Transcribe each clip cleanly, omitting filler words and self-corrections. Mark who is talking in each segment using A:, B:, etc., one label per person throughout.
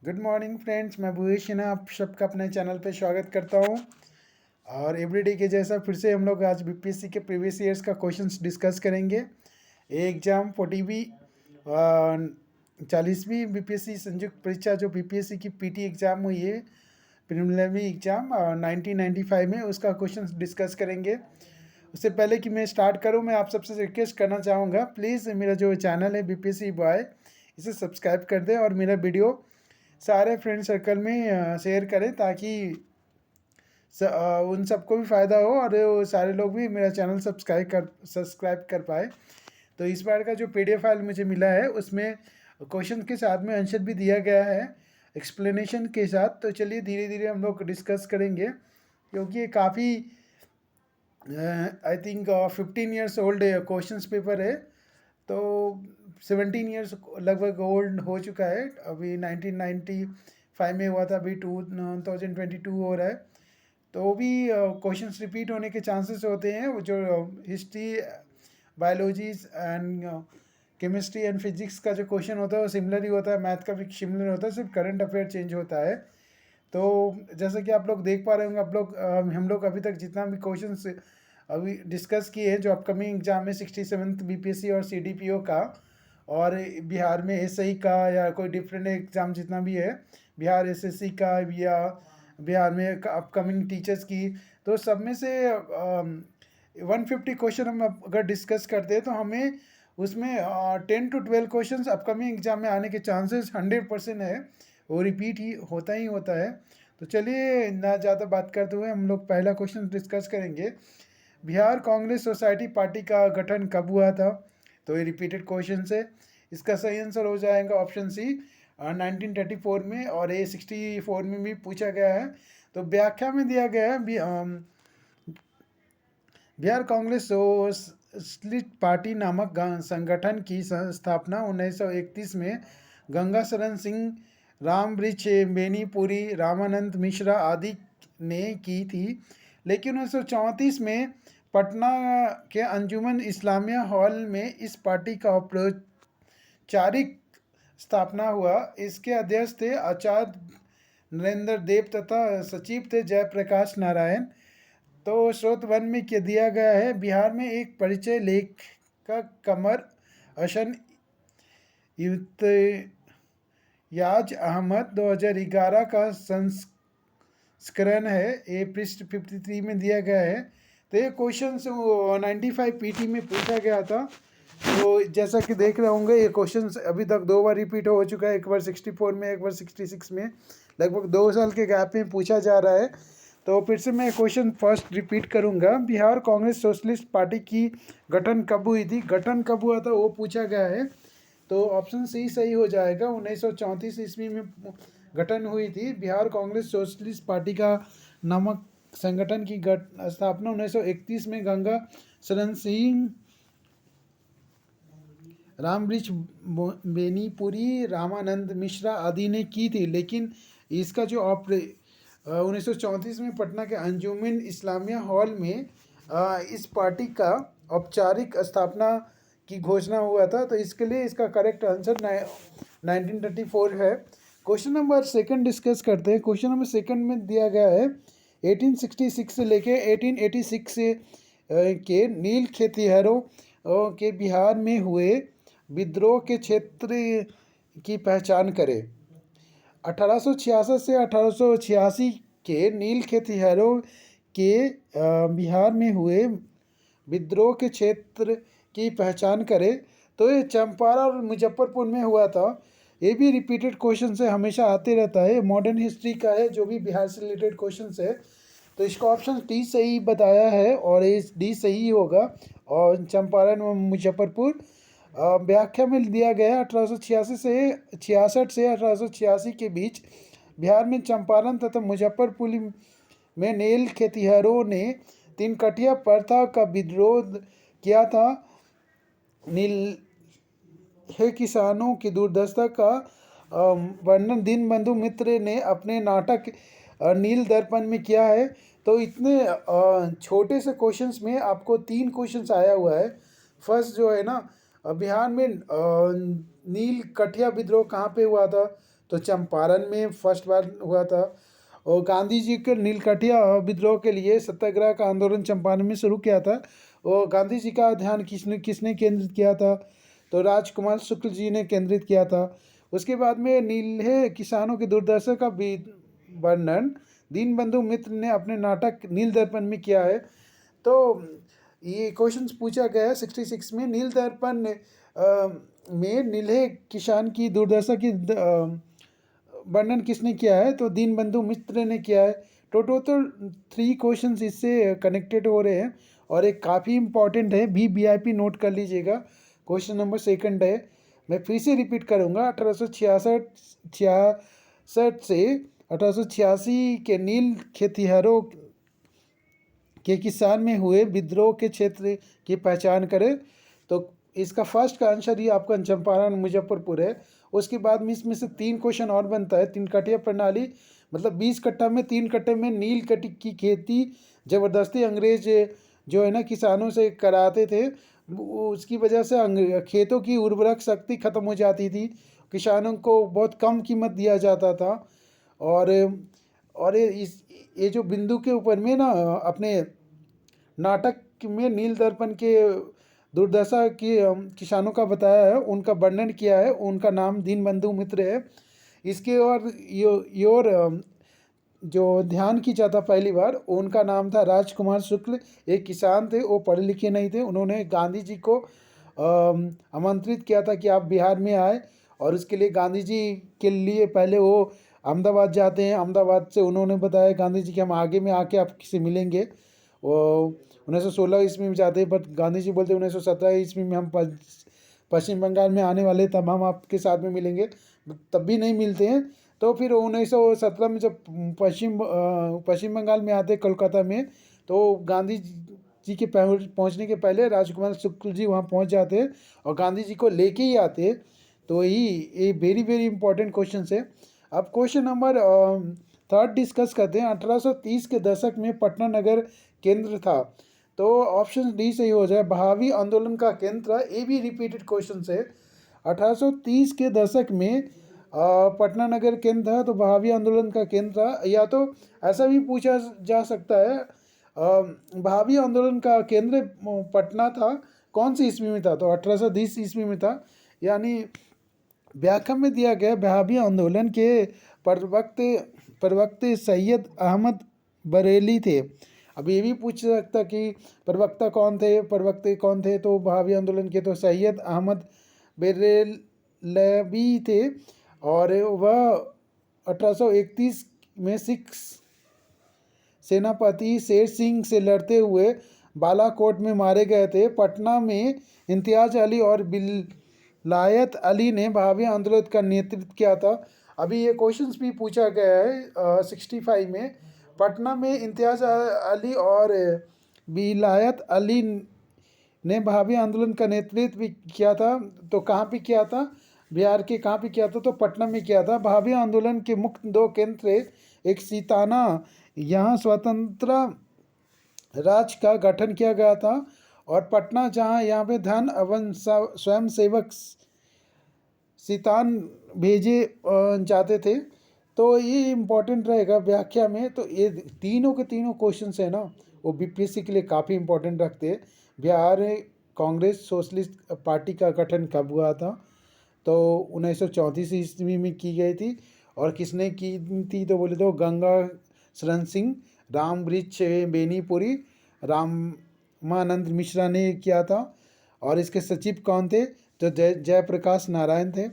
A: Good morning friends, मैं भूषण सिन्हा आप सबका अपने चैनल पे स्वागत करता हूँ। और एवरीडे के जैसा फिर से हम लोग आज बीपीएससी के प्रीवियस ईयर्स का क्वेश्चंस डिस्कस करेंगे। ये एग्ज़ाम 40वीं 40वीं बीपीएससी संयुक्त परीक्षा जो बीपीएससी की पीटी एग्ज़ाम हुई है, प्रिलिमिनरी एग्ज़ाम 1995 में, उसका क्वेश्चंस डिस्कस करेंगे। उससे पहले कि मैं स्टार्ट करूं, मैं आप सबसे रिक्वेस्ट करना चाहूँगा, प्लीज़ मेरा जो चैनल है बीपीएससी बॉय, इसे सब्सक्राइब कर दें और मेरा वीडियो सारे फ्रेंड सर्कल में शेयर करें ताकि उन सबको भी फ़ायदा हो और वो सारे लोग भी मेरा चैनल सब्सक्राइब कर पाए। तो इस बार का जो पीडीएफ फाइल मुझे मिला है उसमें क्वेश्चन के साथ में आंसर भी दिया गया है एक्सप्लेनेशन के साथ। तो चलिए धीरे धीरे हम लोग डिस्कस करेंगे, क्योंकि ये काफ़ी I think 15 years old questions paper है। तो 17 ईयर्स लगभग ओल्ड हो चुका है। अभी 1995 में हुआ था, अभी 2022 हो रहा है। तो भी क्वेश्चंस रिपीट होने के चांसेस होते हैं। वो जो history, biology and chemistry and physics का जो क्वेश्चन होता है वो सिमिलर ही होता है, मैथ का भी सिमिलर होता है, सिर्फ करंट अफेयर चेंज होता है। तो जैसे कि आप लोग देख पा रहे होंगे, आप लोग हम लोग अभी तक जितना भी क्वेश्चंस अभी डिस्कस किए हैं जो अपकमिंग एग्जाम में 67th बीपीएससी और सीडीपीओ का, और बिहार में एसआई का या कोई डिफरेंट एग्ज़ाम जितना भी है, बिहार एसएससी का या बिहार में अपकमिंग टीचर्स की, तो सब में से 150 क्वेश्चन हम अगर डिस्कस करते हैं तो हमें उसमें 10 to 12 क्वेश्चन अपकमिंग एग्जाम में आने के चांसेस 100% है। वो रिपीट ही होता है। तो चलिए ना ज़्यादा बात करते हुए हम लोग पहला क्वेश्चन डिस्कस करेंगे। बिहार कांग्रेस सोसाइटी पार्टी का गठन कब हुआ था? तो ये रिपीटेड क्वेश्चन है। इसका सही आंसर हो जाएगा ऑप्शन सी, 1934 में, और ये 64 में भी पूछा गया है। तो व्याख्या में दिया गया है बिहार कांग्रेस सोशलिस्ट पार्टी नामक संगठन की स्थापना 1931 में गंगा शरण सिंह, रामवृक्ष बेनीपुरी, रामानंद मिश्रा आदि ने की थी। लेकिन 1934 में पटना के अंजुमन इस्लामिया हॉल में इस पार्टी का औपचारिक स्थापना हुआ। इसके अध्यक्ष थे आचार्य नरेंद्र देव तथा सचिव थे जयप्रकाश नारायण। तो स्रोत वन में क्या दिया गया है? बिहार में एक परिचय लेख का कमर हसन याज अहमद 2011 का संस्करण है। ये पृष्ठ 53 में दिया गया है। तो ये क्वेश्चन 95 पीटी में पूछा गया था। तो जैसा कि देख रहे होंगे, ये क्वेश्चन अभी तक 2 बार रिपीट हो चुका है, एक बार 64 में, एक बार 66 में, लगभग 2 साल के गैप में पूछा जा रहा है। तो फिर से मैं क्वेश्चन फर्स्ट रिपीट करूंगा। बिहार कांग्रेस सोशलिस्ट पार्टी की गठन कब हुई थी? गठन कब हुआ था वो पूछा गया है। तो ऑप्शन सी सही हो जाएगा। 1934 ईस्वी में गठन हुई थी बिहार कांग्रेस सोशलिस्ट पार्टी का नामक संगठन की स्थापना 1931 में गंगा शरण सिंह, रामवृक्ष बेनीपुरी, रामानंद मिश्रा आदि ने की थी। लेकिन इसका जो 1934 में पटना के अंजुमन इस्लामिया हॉल में इस पार्टी का औपचारिक स्थापना की घोषणा हुआ था। तो इसके लिए इसका करेक्ट आंसर 1934 है। क्वेश्चन नंबर सेकंड डिस्कस करते हैं। क्वेश्चन नंबर सेकंड में दिया गया है 1866 से लेके 1886 के नील खेतिहरों के बिहार में हुए विद्रोह के क्षेत्र की पहचान करें। 1866 से 1886 के नील खेतिहरों के बिहार में हुए विद्रोह के क्षेत्र की पहचान करें। तो ये चंपारण और मुजफ्फरपुर में हुआ था। ये भी रिपीटेड क्वेश्चन से हमेशा आते रहता है, मॉडर्न हिस्ट्री का है, जो भी बिहार से रिलेटेड क्वेश्चन है। तो इसका ऑप्शन डी सही बताया है और ये डी सही होगा। और चंपारण और मुजफ्फरपुर व्याख्या में दिया गया 1866 से 1886 के बीच बिहार में चंपारण तथा मुजफ्फरपुर में नील खेतिहरों ने तीन कटिया प्रथा का विरोध किया था। नील है किसानों की दुर्दशा का वर्णन दीनबंधु मित्र ने अपने नाटक नील दर्पण में किया है। तो इतने छोटे से क्वेश्चंस में आपको 3 क्वेश्चंस आया हुआ है। फर्स्ट जो है ना, बिहार में नील कटिया विद्रोह कहाँ पे हुआ था? तो चंपारण में फर्स्ट बार हुआ था। और गांधी जी के नीलकंठिया विद्रोह के लिए सत्याग्रह का आंदोलन चंपारण में शुरू किया था। और गांधी जी का ध्यान किसने किसने केंद्रित किया था? तो राजकुमार शुक्ल जी ने केंद्रित किया था। उसके बाद में नीले किसानों की दुर्दशा का वर्णन दीनबंधु मित्र ने अपने नाटक नील दर्पण में किया है। तो ये क्वेश्चंस पूछा गया है 66 में। नील दर्पण में नीले किसान की दुर्दशा की वर्णन किसने किया है? तो दीनबंधु मित्र ने किया है। तो टोटल 3 क्वेश्चंस इससे कनेक्टेड हो रहे हैं और एक काफ़ी इंपॉर्टेंट है, भी वीआईपी नोट कर लीजिएगा। क्वेश्चन नंबर सेकंड है, मैं फिर से रिपीट करूँगा। 1866 से 1886 के नील खेतिहरों के किसान में हुए विद्रोह के क्षेत्र की पहचान करें। तो इसका फर्स्ट का आंसर ही आपका चंपारण मुजफ्फरपुर है। उसके बाद में इसमें से 3 क्वेश्चन और बनता है। 3 कटिया प्रणाली, मतलब 20 कट्टा में 3 कट्टे में नील कटी की खेती ज़बरदस्ती अंग्रेज जो है ना किसानों से कराते थे। उसकी वजह से खेतों की उर्वरक शक्ति खत्म हो जाती थी, किसानों को बहुत कम कीमत दिया जाता था। और ये जो बिंदु के ऊपर में ना अपने नाटक में नील दर्पण के दुर्दशा की किसानों का बताया है, उनका वर्णन किया है। उनका नाम दीनबंधु मित्र है। इसके और योर जो ध्यान की जाता पहली बार, उनका नाम था राजकुमार शुक्ल। एक किसान थे, वो पढ़े लिखे नहीं थे। उन्होंने गांधी जी को आमंत्रित किया था कि आप बिहार में आए, और उसके लिए गांधी जी के लिए पहले वो अहमदाबाद जाते हैं। अहमदाबाद से उन्होंने बताया गांधी जी कि हम आगे में आके आपसे मिलेंगे। वो 1916 ईस्वी में जाते हैं, बट गांधी जी बोलते 1917 ईस्वी में हम पश्चिम बंगाल में आने वाले, तब हम आपके साथ में मिलेंगे। तब भी नहीं मिलते हैं। तो फिर 1917 में जब पश्चिम बंगाल में आते कोलकाता में, तो गांधी जी के पहुंचने के पहले राजकुमार शुक्ल जी वहां पहुंच जाते हैं और गांधी जी को लेके ही आते। तो ये वेरी वेरी इंपॉर्टेंट क्वेश्चन है। अब क्वेश्चन नंबर थर्ड डिस्कस करते हैं। 1830 के दशक में पटना नगर केंद्र था। तो ऑप्शन डी सही हो जाए, बहावी आंदोलन का केंद्र। ये भी रिपीटेड क्वेश्चन है। 1830 के दशक में पटना नगर केंद्र था, तो बहावी आंदोलन का केंद्र था। या तो ऐसा भी पूछा जा सकता है, बहावी आंदोलन का केंद्र पटना था, कौन सी ईस्वी में था? तो 1830 ईस्वी में था। यानी व्याख्या में दिया गया बहावी आंदोलन के प्रवक्ता सैयद अहमद बरेली थे। अब ये भी पूछ सकता कि प्रवक्ता कौन थे, प्रवक्ता कौन थे? तो बहावी आंदोलन के तो सैयद अहमद बरेलवी थे। और वह 1831 में सिख सेनापति शेर सिंह से लड़ते हुए बालाकोट में मारे गए थे। पटना में इम्तियाज अली और विलायत अली ने बहावी आंदोलन का नेतृत्व किया था। अभी ये क्वेश्चंस भी पूछा गया है 65 में। पटना में इम्तियाज अली और विलायत अली ने बहावी आंदोलन का नेतृत्व भी किया था। तो कहाँ पे किया था? बिहार के कहाँ पे किया था? तो पटना में किया था। बहावी आंदोलन के मुख्य 2 केंद्र थे। एक सीताना, यहाँ स्वतंत्र राज्य का गठन किया गया था, और पटना जहाँ यहाँ पे धन एवं स्वयं सेवक सीतान भेजे जाते थे। तो ये इम्पोर्टेंट रहेगा व्याख्या में। तो ये तीनों के तीनों क्वेश्चन है ना, वो बीपीएससी के लिए काफ़ी इंपॉर्टेंट रखते हैं। बिहार कांग्रेस सोशलिस्ट पार्टी का गठन कब हुआ था? तो 1934 ईस्वी में की गई थी। और किसने की थी? तो बोले तो गंगा शरण सिंह, राम वृक्ष बेनीपुरी, रामानंद मिश्रा ने किया था। और इसके सचिव कौन थे? तो जयप्रकाश नारायण थे।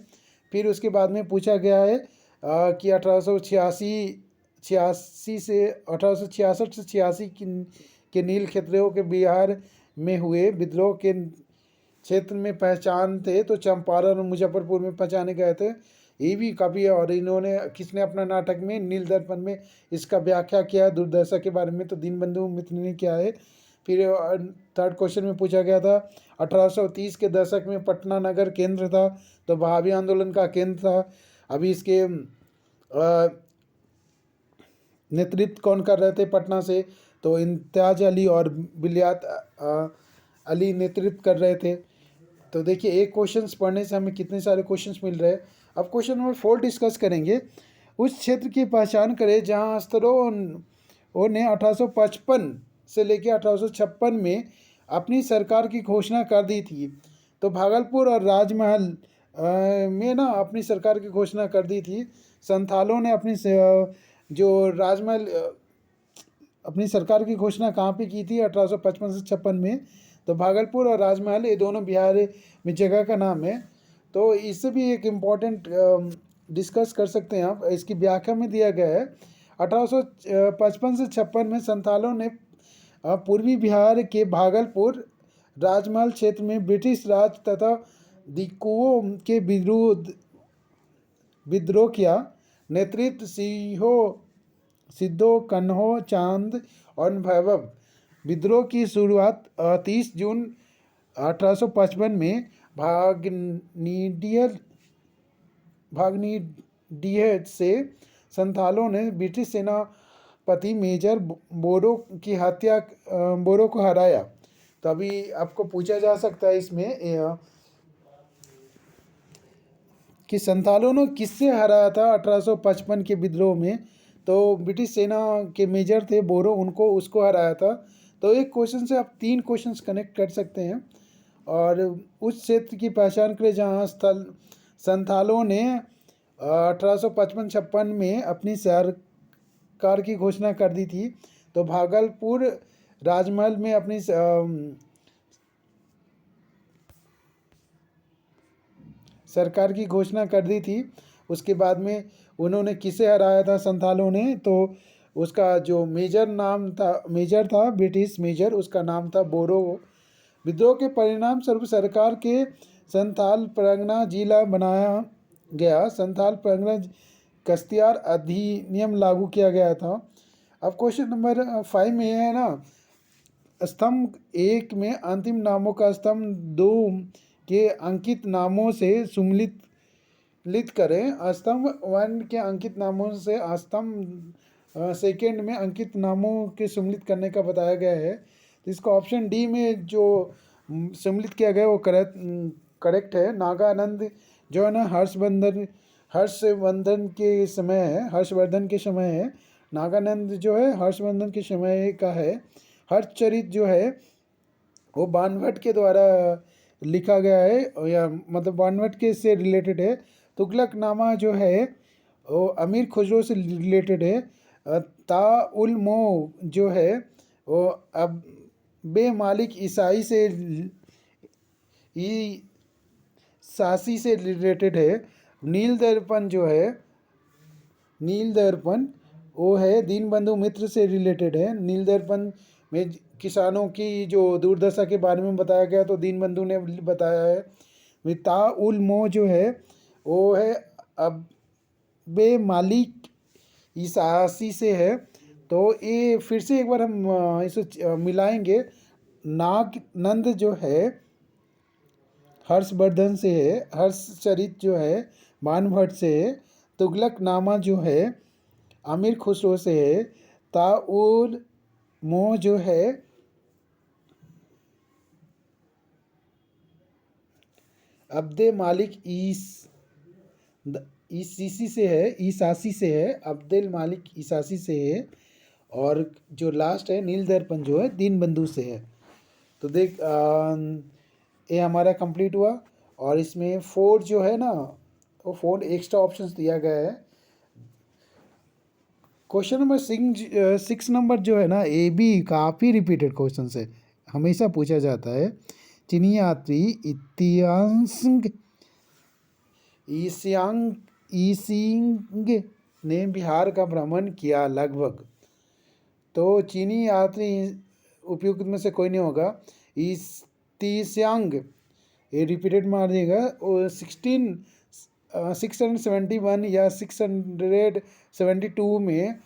A: फिर उसके बाद में पूछा गया है कि 1866 से 86 के नील खेतिहरों के बिहार में हुए विद्रोह के क्षेत्र में पहचान थे। तो चंपारण और मुजफ्फरपुर में पहचाने गए थे। ये भी काफ़ी। और इन्होंने किसने अपना नाटक में नील दर्पण में इसका व्याख्या किया है दुर्दशा के बारे में? तो दीनबंधु मित्र ने किया है। फिर थर्ड क्वेश्चन में पूछा गया था 1830 के दशक में पटना नगर केंद्र था, तो बहावी आंदोलन का केंद्र था। अभी इसके नेतृत्व कौन कर रहे थे पटना से? तो इम्तियाज अली और विलायत अली नेतृत्व कर रहे थे। तो देखिए, एक क्वेश्चंस पढ़ने से हमें कितने सारे क्वेश्चंस मिल रहे हैं। अब क्वेश्चन नंबर 4 डिस्कस करेंगे। उस क्षेत्र की पहचान करें जहां स्तरों ने 1855 से लेकर 1856 में अपनी सरकार की घोषणा कर दी थी। तो भागलपुर और राजमहल में ना अपनी सरकार की घोषणा कर दी थी। संथालों ने अपनी जो राजमहल अपनी सरकार की घोषणा कहाँ पे की थी? 1855 से 56 में। तो भागलपुर और राजमहल ये दोनों बिहार में जगह का नाम है। तो इससे भी एक इम्पॉर्टेंट डिस्कस कर सकते हैं आप। इसकी व्याख्या में दिया गया है 1855 से 56 में संथालों ने पूर्वी बिहार के भागलपुर राजमहल क्षेत्र में ब्रिटिश राज तथा दिक्कुओं के विद्रोह किया। नेतृत्व सिद्धो, कन्हो, चांद और वैभव। विद्रोह की शुरुआत 30 जून 1855 में भागनीडीह से संथालों ने ब्रिटिश सेनापति मेजर बोरो को हराया। तो अभी आपको पूछा जा सकता है इसमें कि संथालों ने किससे हराया था 1855 के विद्रोह में? तो ब्रिटिश सेना के मेजर थे बोरो, उसको हराया था। तो एक क्वेश्चन से आप 3 क्वेश्चंस कनेक्ट कर सकते हैं। और उस क्षेत्र की पहचान करें जहाँ संथालों ने 1855-56 में अपनी सरकार की घोषणा कर दी थी। तो भागलपुर राजमहल में अपनी सरकार की घोषणा कर दी थी। उसके बाद में उन्होंने किसे हराया था संथालों ने? तो उसका जो मेजर था ब्रिटिश मेजर, उसका नाम था बोरो। विद्रोह के परिणाम स्वरूप सरकार के संथाल परगना जिला बनाया गया। संथाल परगना कश्तीवाड़ अधिनियम लागू किया गया था। अब क्वेश्चन नंबर 5 में है ना, स्तंभ 1 में अंतिम नामों का स्तंभ 2 के अंकित नामों से सुमिलित करें। स्तंभ 1 के अंकित नामों से स्तंभ सेकेंड में अंकित नामों के सम्मिलित करने का बताया गया है। तो इसका ऑप्शन डी में जो सम्मिलित किया गया वो करेक्ट है। नागानंद जो है ना हर्षवर्धन के समय है। नागानंद जो है हर्षवर्धन के समय का है। हर्षचरित जो है वो बाणभट्ट के द्वारा लिखा गया है, या मतलब बाणभट्ट के से रिलेटेड है। तुगलकनामा जो है वो अमीर खुसरो से रिलेटेड है। ताउल-मो जो है वो अब बेमालिक ईसासी से रिलेटेड है। नील दर्पण वो है दीनबंधु मित्र से रिलेटेड है। नील दर्पण में किसानों की जो दुर्दशा के बारे में बताया गया, तो दीनबंधु ने बताया है। ताउल-मो जो है वो है अब बेमालिक ईसासी से है। तो ये फिर से एक बार हम इसे मिलाएंगे। नागनंद जो है हर्षवर्धन से है। हर्षचरित जो है बाणभट्ट से है। तुगलकनामा जो है अमीर खुसरो से है। ताउल-मो जो है अब्दे मालिक ईसासी से है। अब्दुल मालिक ईसासी से है। और जो लास्ट है नील दर्पण जो है दीनबंधु से है। तो देख ये हमारा कंप्लीट हुआ। और इसमें 4 जो है ना वो 4 एक्स्ट्रा ऑप्शंस दिया गया है। क्वेश्चन नंबर 6 नंबर जो है ना, ये भी काफ़ी रिपीटेड क्वेश्चन है, हमेशा पूछा जाता है। चीनी यात्री ईसिंग ने बिहार का भ्रमण किया लगभग। तो चीनी यात्री उपयुक्त में से कोई नहीं होगा। ईस्तियांग ये रिपीटेड मार देगा। 671 या 672 में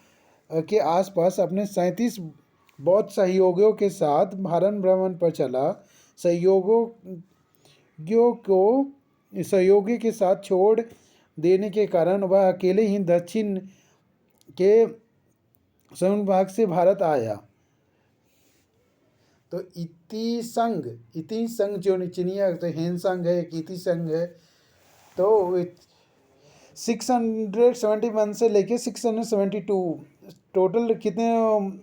A: के आसपास अपने 37 बौद्ध सहयोगियों के साथ भारत भ्रमण पर चला। सहयोगी के साथ छोड़ देने के कारण वह अकेले ही दक्षिण के समुद्र भाग से भारत आया। तो इति संघ जो चीनिया तो हेनसंग है, इति संघ है। तो 671 से लेके 672 टोटल कितने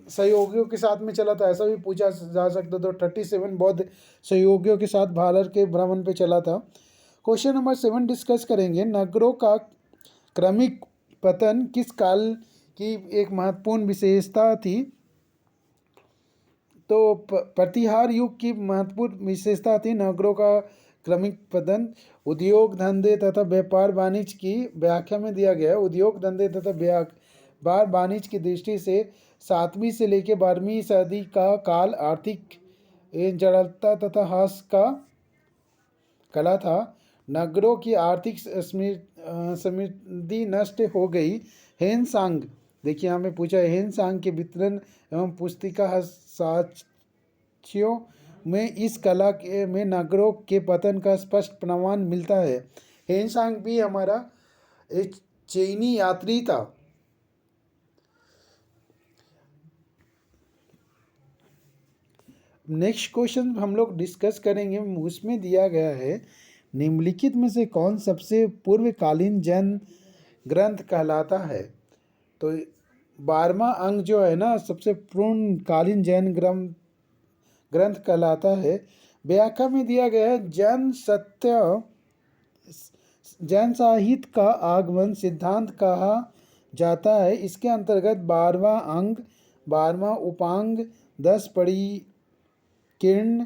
A: सहयोगियों के साथ में चला था, ऐसा भी पूछा जा सकता। तो 37 बौद्ध सहयोगियों के साथ भारत के भ्रमण पे चला था। क्वेश्चन नंबर 7 डिस्कस करेंगे। नगरों का क्रमिक पतन किस काल की एक महत्वपूर्ण विशेषता थी? तो प्रतिहार युग की महत्वपूर्ण विशेषता थी नगरों का क्रमिक पतन। उद्योग धंधे तथा व्यापार वाणिज्य की व्याख्या में दिया गया है। उद्योग धंधे तथा व्यापार वाणिज्य की दृष्टि से 7वीं से लेकर 12वीं सदी का काल आर्थिक जड़ता तथा ह्रास का कला था। नगरों की आर्थिक समृद्धि नष्ट हो गई। हेनसांग, देखिए हमें पूछा है, हेनसांग के वितरण एवं पुस्तिका साक्ष्यों में इस कला के में नगरों के पतन का स्पष्ट प्रमाण मिलता है। हेनसांग भी हमारा एक चीनी यात्री था। नेक्स्ट क्वेश्चन हम लोग डिस्कस करेंगे, उसमें दिया गया है निम्नलिखित में से कौन सबसे पूर्वकालीन जैन ग्रंथ कहलाता है? तो 12वां अंग जो है ना सबसे पूर्णकालीन जैन ग्रंथ कहलाता है। व्याख्या में दिया गया है जैन साहित्य का आगमन सिद्धांत कहा जाता है। इसके अंतर्गत 12वां अंग, 12वां उपांग, 10 परिकीर्ण,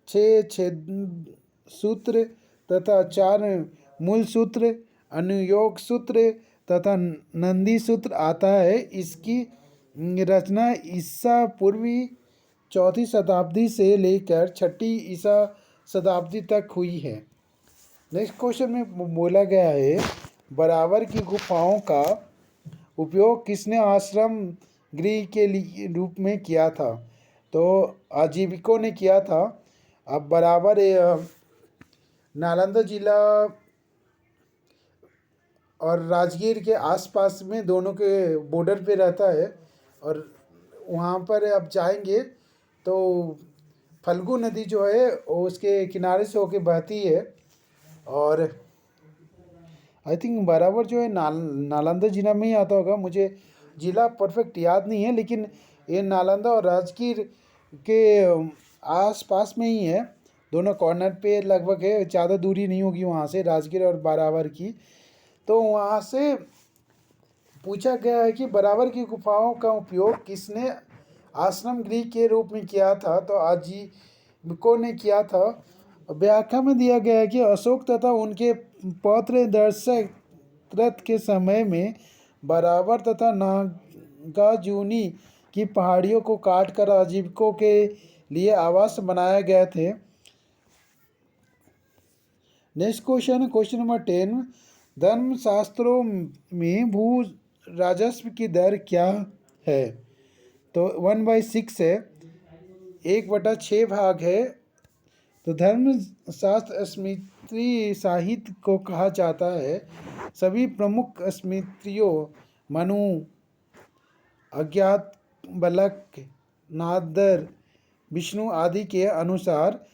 A: 6 छेद सूत्र तथा 4 मूल सूत्र, अनुयोग सूत्र तथा नंदी सूत्र आता है। इसकी रचना ईसा पूर्वी 4वीं शताब्दी से लेकर 6वीं ईसा शताब्दी तक हुई है। नेक्स्ट क्वेश्चन में बोला गया है बराबर की गुफाओं का उपयोग किसने आश्रम गृह के रूप में किया था? तो आजीविकों ने किया था। अब बराबर नालंदा जिला और राजगीर के आसपास में दोनों के बॉर्डर पे रहता है। और वहाँ पर आप जाएंगे तो फल्गु नदी जो है वो उसके किनारे से होके बहती है। और आई थिंक बराबर जो है नालंदा जिला में ही आता होगा, मुझे जिला परफेक्ट याद नहीं है, लेकिन ये नालंदा और राजगीर के आसपास में ही है। दोनों कॉर्नर पे लगभग है, ज़्यादा दूरी नहीं होगी वहाँ से, राजगीर और बराबर की। तो वहाँ से पूछा गया है कि बराबर की गुफाओं का उपयोग किसने आश्रम गृह के रूप में किया था? तो आजीविकों ने किया था। व्याख्या में दिया गया है कि अशोक तथा उनके पौत्र दशरथ के समय में बराबर तथा नागार्जुनी की पहाड़ियों को काटकर आजीविकों के लिए आवास बनाए गए थे। नेक्स्ट क्वेश्चन नंबर 10, धर्मशास्त्रों में भू राजस्व की दर क्या है? तो 1/6 है, 1/6 भाग है। तो धर्मशास्त्र स्मृति साहित्य को कहा जाता है। सभी प्रमुख स्मृतियों मनु, अज्ञात बलक, नादर, विष्णु आदि के अनुसार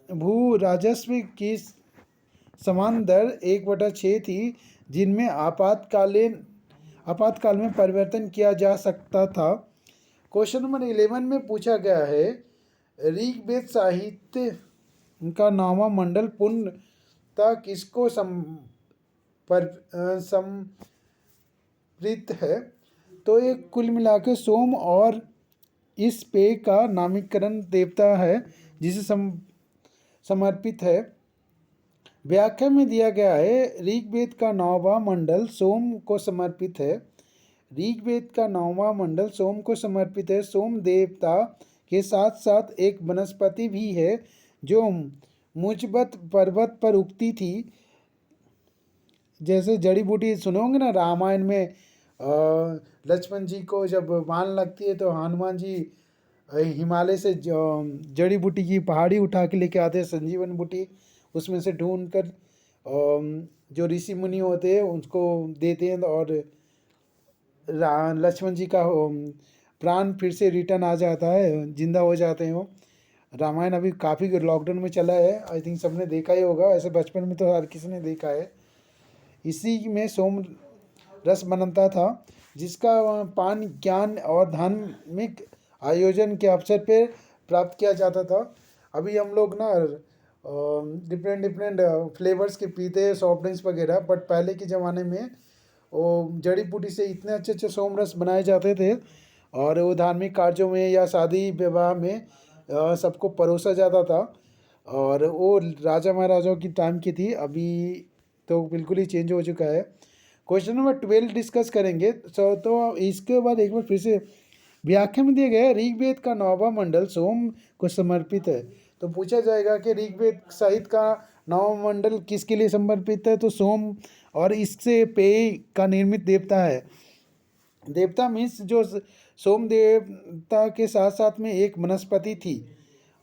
A: भू राजस्व की समान दर 1/6 थी, जिनमें आपातकाल में परिवर्तन किया जा सकता था। क्वेश्चन नंबर 11 में पूछा गया है ऋग्वेद साहित्य का 9वां मंडल पूर्णतः किसको समर्पित है? तो ये कुल मिला के सोम और इस पेय का नामकरण देवता है जिसे समर्पित है। व्याख्या में दिया गया है ऋग्वेद का 9वां मंडल सोम को समर्पित है। ऋग्वेद का 9वां मंडल सोम को समर्पित है। सोम देवता के साथ साथ एक वनस्पति भी है जो मुजबत पर्वत पर उगती थी। जैसे जड़ी बूटी सुनोगे ना रामायण में, लक्ष्मण जी को जब बाण लगती है तो हनुमान जी हिमालय से जड़ी बूटी की पहाड़ी उठा के लेके आते हैं, संजीवन बूटी, उसमें से ढूंढ कर जो ऋषि मुनि होते हैं उसको देते हैं और लक्ष्मण जी का प्राण फिर से रिटर्न आ जाता है, जिंदा हो जाते हैं वो। रामायण अभी काफ़ी लॉकडाउन में चला है, आई थिंक सबने देखा ही होगा, ऐसे बचपन में तो हर किसी ने देखा है। इसी में सोम रस बनता था, जिसका पान ज्ञान और धार्मिक आयोजन के अवसर पर प्राप्त किया जाता था। अभी हम लोग ना डिफरेंट डिफरेंट फ्लेवर्स के पीते हैं, सॉफ्ट ड्रिंक्स वगैरह, बट पहले के ज़माने में वो जड़ी बूटी से इतने अच्छे अच्छे सोम रस बनाए जाते थे, और वो धार्मिक कार्यों में या शादी विवाह में सबको परोसा जाता था। और वो राजा महाराजाओं की टाइम की थी, अभी तो बिल्कुल ही चेंज हो चुका है। क्वेश्चन नंबर 12 डिस्कस करेंगे। तो इसके बाद एक बार फिर से व्याख्या में दिया गया है, ऋग्वेद का 9वां मंडल सोम को समर्पित है। तो पूछा जाएगा कि ऋग्वेद साहित्य का 9वां मंडल किसके लिए समर्पित है, तो सोम और इससे पेय का निर्मित देवता है। देवता मीन्स जो सोम देवता के साथ साथ में एक वनस्पति थी,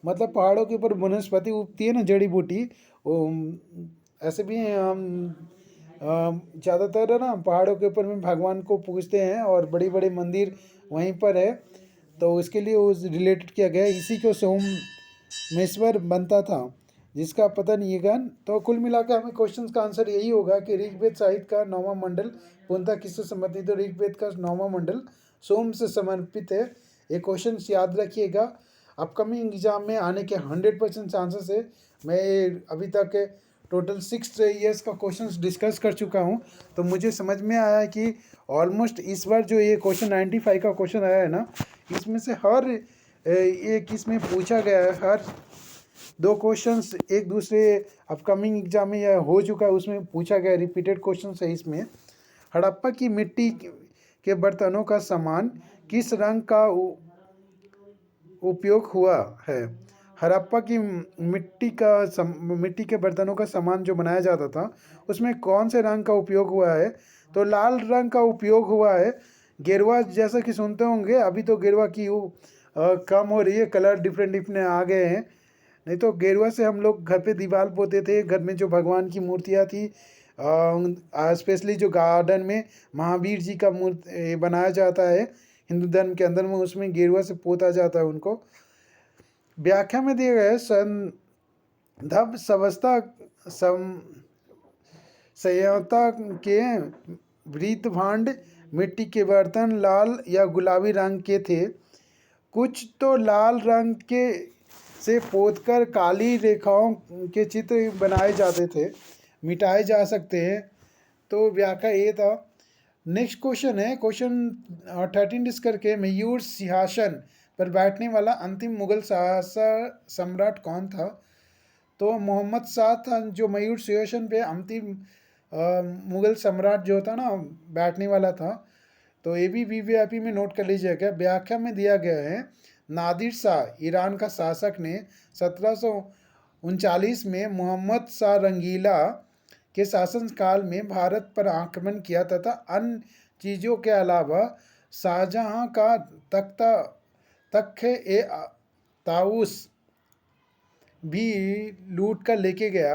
A: मतलब पहाड़ों के ऊपर वनस्पति उगती है ना, जड़ी बूटी, ऐसे भी हम ज़्यादातर है ना पहाड़ों के ऊपर में भगवान को पूजते हैं, और बड़ी बड़े मंदिर वहीं पर है, तो उसके लिए उस रिलेटेड किया गया है। इसी को सोमेश्वर बनता था, जिसका पता नहीं है। तो कुल मिलाकर हमें क्वेश्चन का आंसर यही होगा कि ऋग्वेद साहित्य का 9वां मंडल पूर्णतः किससे संबंधित, तो ऋग्वेद का 9वां मंडल सोम से समर्पित है। ये क्वेश्चन याद रखिएगा, अपकमिंग एग्जाम में आने के 100% चांसेस है। मैं अभी तक टोटल 6 ईयर्स का क्वेश्चन डिस्कस कर चुका हूँ, तो मुझे समझ में आया कि ऑलमोस्ट इस बार जो ये क्वेश्चन 95 का क्वेश्चन आया है ना, इसमें से हर एक इसमें पूछा गया है, हर 2 क्वेश्चंस एक दूसरे अपकमिंग एग्जाम में या हो चुका है उसमें पूछा गया, रिपीटेड क्वेश्चन है इसमें। हड़प्पा की मिट्टी के बर्तनों का सामान किस रंग का उपयोग हुआ है। हड़प्पा की मिट्टी के बर्तनों का सामान जो बनाया जाता था, उसमें कौन से रंग का उपयोग हुआ है, तो लाल रंग का उपयोग हुआ है। गेरुआ जैसा कि सुनते होंगे, अभी तो गेरुआ की कम हो रही है, कलर डिफरेंट डिफरेंट आ गए हैं, नहीं तो गेरुआ से हम लोग घर पे दीवार पोते थे, घर में जो भगवान की मूर्तियाँ थी, स्पेशली जो गार्डन में महावीर जी का मूर्ति बनाया जाता है हिंदू धर्म के अंदर में, उसमें गेरुआ से पोता जाता है उनको। व्याख्या में दिए गए संदर्भ सवस्था संयता के वृत्त भांड मिट्टी के बर्तन लाल या गुलाबी रंग के थे। कुछ तो लाल रंग के से पोतकर काली रेखाओं के चित्र बनाए जाते थे, मिटाए जा सकते हैं। तो व्याख्या ये था। नेक्स्ट क्वेश्चन है, क्वेश्चन 13 डिस्कस करके, मयूर सिंहासन पर बैठने वाला अंतिम मुगल शासक सम्राट कौन था, तो मोहम्मद शाह था जो मयूर सिंहासन पे अंतिम मुगल सम्राट जो था ना बैठने वाला था। तो ये भी वीवीआईपी में नोट कर लीजिएगा। व्याख्या में दिया गया है, नादिर शाह ईरान का शासक ने 1739 में मोहम्मद शाह रंगीला के शासनकाल में भारत पर आक्रमण किया तथा अन्य चीज़ों के अलावा शाहजहां का तख्त ताउस भी लूट कर लेके गया।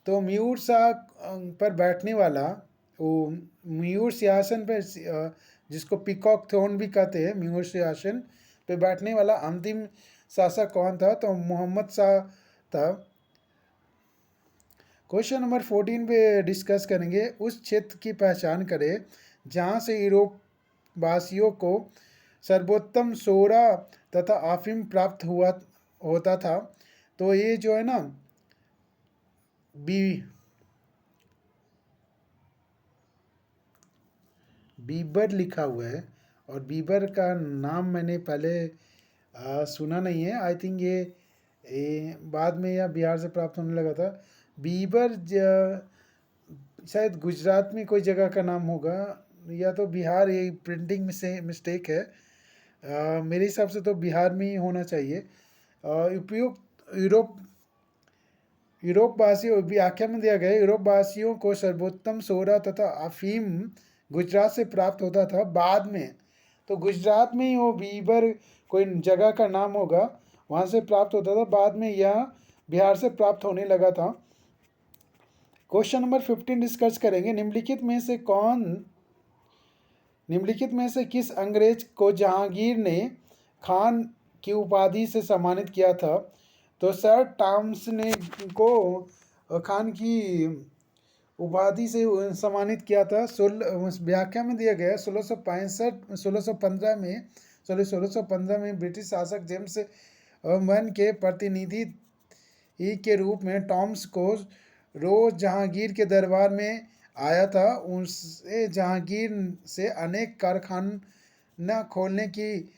A: तो मयूर शाह पर बैठने वाला, वो मयूर सिंहासन पर जिसको पीकॉक थ्रोन भी कहते हैं, मयूर सिंहासन पे बैठने वाला अंतिम शासक कौन था, तो मोहम्मद शाह था। क्वेश्चन नंबर 14 पे डिस्कस करेंगे, उस क्षेत्र की पहचान करें जहाँ से यूरोप वासियों को सर्वोत्तम सोरा तथा अफीम प्राप्त होता था। तो ये जो है ना बीबर लिखा हुआ है, और बीबर का नाम मैंने पहले सुना नहीं है। आई थिंक ये बाद में या बिहार से प्राप्त होने लगा था। बीबर शायद गुजरात में कोई जगह का नाम होगा, या तो बिहार, ये प्रिंटिंग में से मिस्टेक है। मेरे हिसाब से तो बिहार में ही होना चाहिए। उपयुक्त यूरोपवासियों व्याख्या में दिया गया, यूरोपवासियों को सर्वोत्तम सोरा तथा अफीम गुजरात से प्राप्त होता था बाद में। तो गुजरात में ही वो बीबर कोई जगह का नाम होगा, वहाँ से प्राप्त होता था, बाद में यह बिहार से प्राप्त होने लगा था। क्वेश्चन नंबर 15 डिस्कस करेंगे, निम्नलिखित में से किस अंग्रेज को जहांगीर ने खान की उपाधि से सम्मानित किया था, तो सर टॉमस ने को खान की उपाधि से सम्मानित किया था। उस व्याख्या में दिया गया 1615 में 1615 में ब्रिटिश शासक जेम्स वन के प्रतिनिधि के रूप में टॉम्स को रोज जहांगीर के दरबार में आया था। उनसे जहांगीर से अनेक कारखाना खोलने की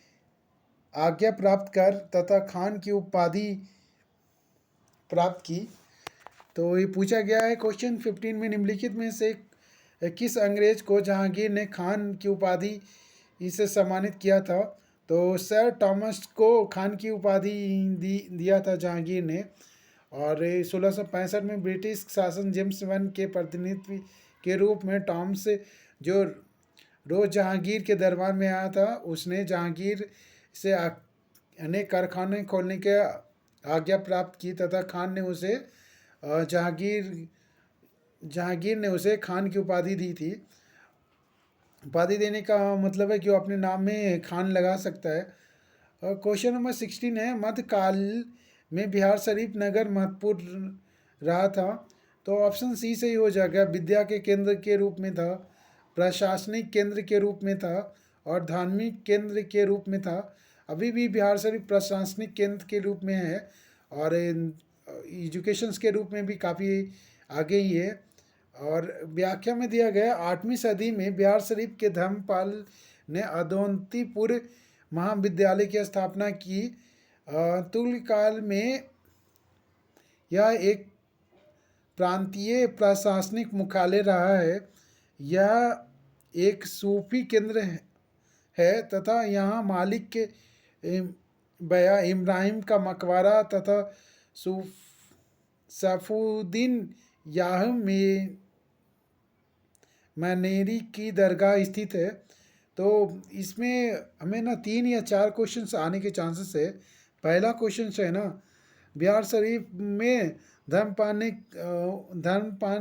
A: आज्ञा प्राप्त कर तथा खान की उपाधि प्राप्त की। तो ये पूछा गया है क्वेश्चन 15 में निम्नलिखित में से किस अंग्रेज को जहांगीर ने खान की उपाधि इसे सम्मानित किया था। तो सर टॉमस को खान की उपाधि दिया था जहांगीर ने। और 1665 में ब्रिटिश शासन जेम्स वन के प्रतिनिधि के रूप में टॉम्स जो रोज जहांगीर के दरबार में आया था, उसने जहांगीर से अनेक कारखाने खोलने की आज्ञा प्राप्त की तथा खान ने उसे जहांगीर ने उसे खान की उपाधि दी थी। उपाधि देने का मतलब है कि वो अपने नाम में खान लगा सकता है। क्वेश्चन नंबर 16 है, मध्यकाल में बिहार शरीफ नगर महत्वपूर्ण रहा था। तो ऑप्शन सी से ही हो जाएगा। विद्या के केंद्र के रूप में था, प्रशासनिक केंद्र के रूप में था और धार्मिक केंद्र के रूप में था। अभी भी बिहार शरीफ प्रशासनिक केंद्र के रूप में है और एजुकेशन के रूप में भी काफ़ी आगे ही है। और व्याख्या में दिया गया 8वीं सदी में बिहार शरीफ के धर्मपाल ने अदोंतीपुर महाविद्यालय की स्थापना की। तुल्यकाल में यह एक प्रांतीय प्रशासनिक मुख्यालय रहा है। यह एक सूफी केंद्र है तथा यहाँ मालिक के बया इब्राहिम का मकबरा तथा सफुद्दीन याह में मनेरी की दरगाह स्थित है। तो इसमें हमें ना 3 या 4 क्वेश्चंस आने के चांसेस है। पहला क्वेश्चन है ना, बिहार शरीफ में धर्मपाल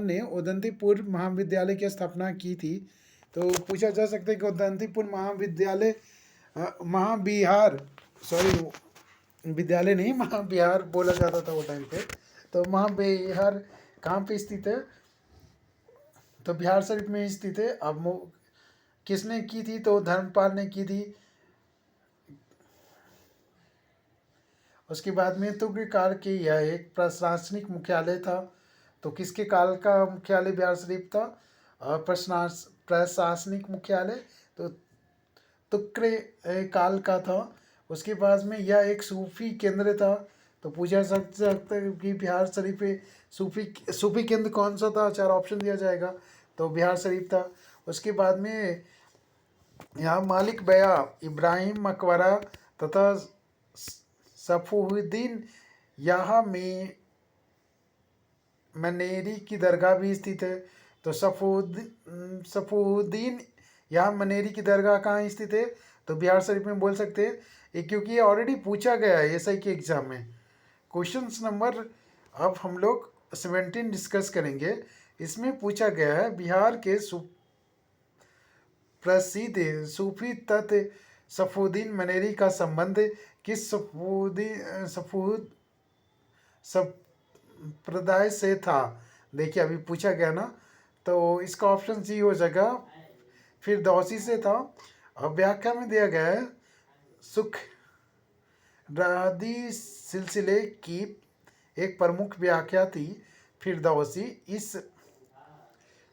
A: ने उदंतीपुर महाविद्यालय की स्थापना की थी। तो पूछा जा सकता है कि उदंतीपुर महाविद्यालय महाबिहार विद्यालय नहीं, महाबिहार बोला जाता था वो टाइम पे। तो महाबिहार कहाँ पे स्थित है? तो बिहार शरीफ में स्थित है। अब किसने की थी? तो धर्मपाल ने की थी। उसके बाद में तुर्क काल के यह एक प्रशासनिक मुख्यालय था। तो किसके काल का मुख्यालय बिहार शरीफ था? प्रशासनिक मुख्यालय तो तुर्क काल का था। उसके बाद में यह एक सूफी केंद्र था। तो पूछा सकता है कि बिहार शरीफ पे सूफी केंद्र कौन सा था? 4 ऑप्शन दिया जाएगा। तो बिहार शरीफ था। उसके बाद में यहाँ मालिक बया इब्राहिम मकबरा तथा सफुद्दीन यहाँ में मनेरी की दरगाह भी स्थित है। तो सफुद्दीन यहाँ मनेरी की दरगाह कहाँ स्थित है? तो बिहार शरीफ में बोल सकते हैं, क्योंकि ये ऑलरेडी पूछा गया है एसआई के एग्जाम में। क्वेश्चन नंबर अब हम लोग 17 डिस्कस करेंगे। इसमें पूछा गया है बिहार के प्रसिद्ध सूफी तत्व सफुद्दीन मनेरी का संबंध किस संप्रदाय से था? देखिए अभी पूछा गया ना, तो इसका ऑप्शन सी हो जाएगा, फिरदौसी से था। अब व्याख्या में दिया गया है सुख रादी सिलसिले की एक प्रमुख व्याख्या थी फिरदौसी। इस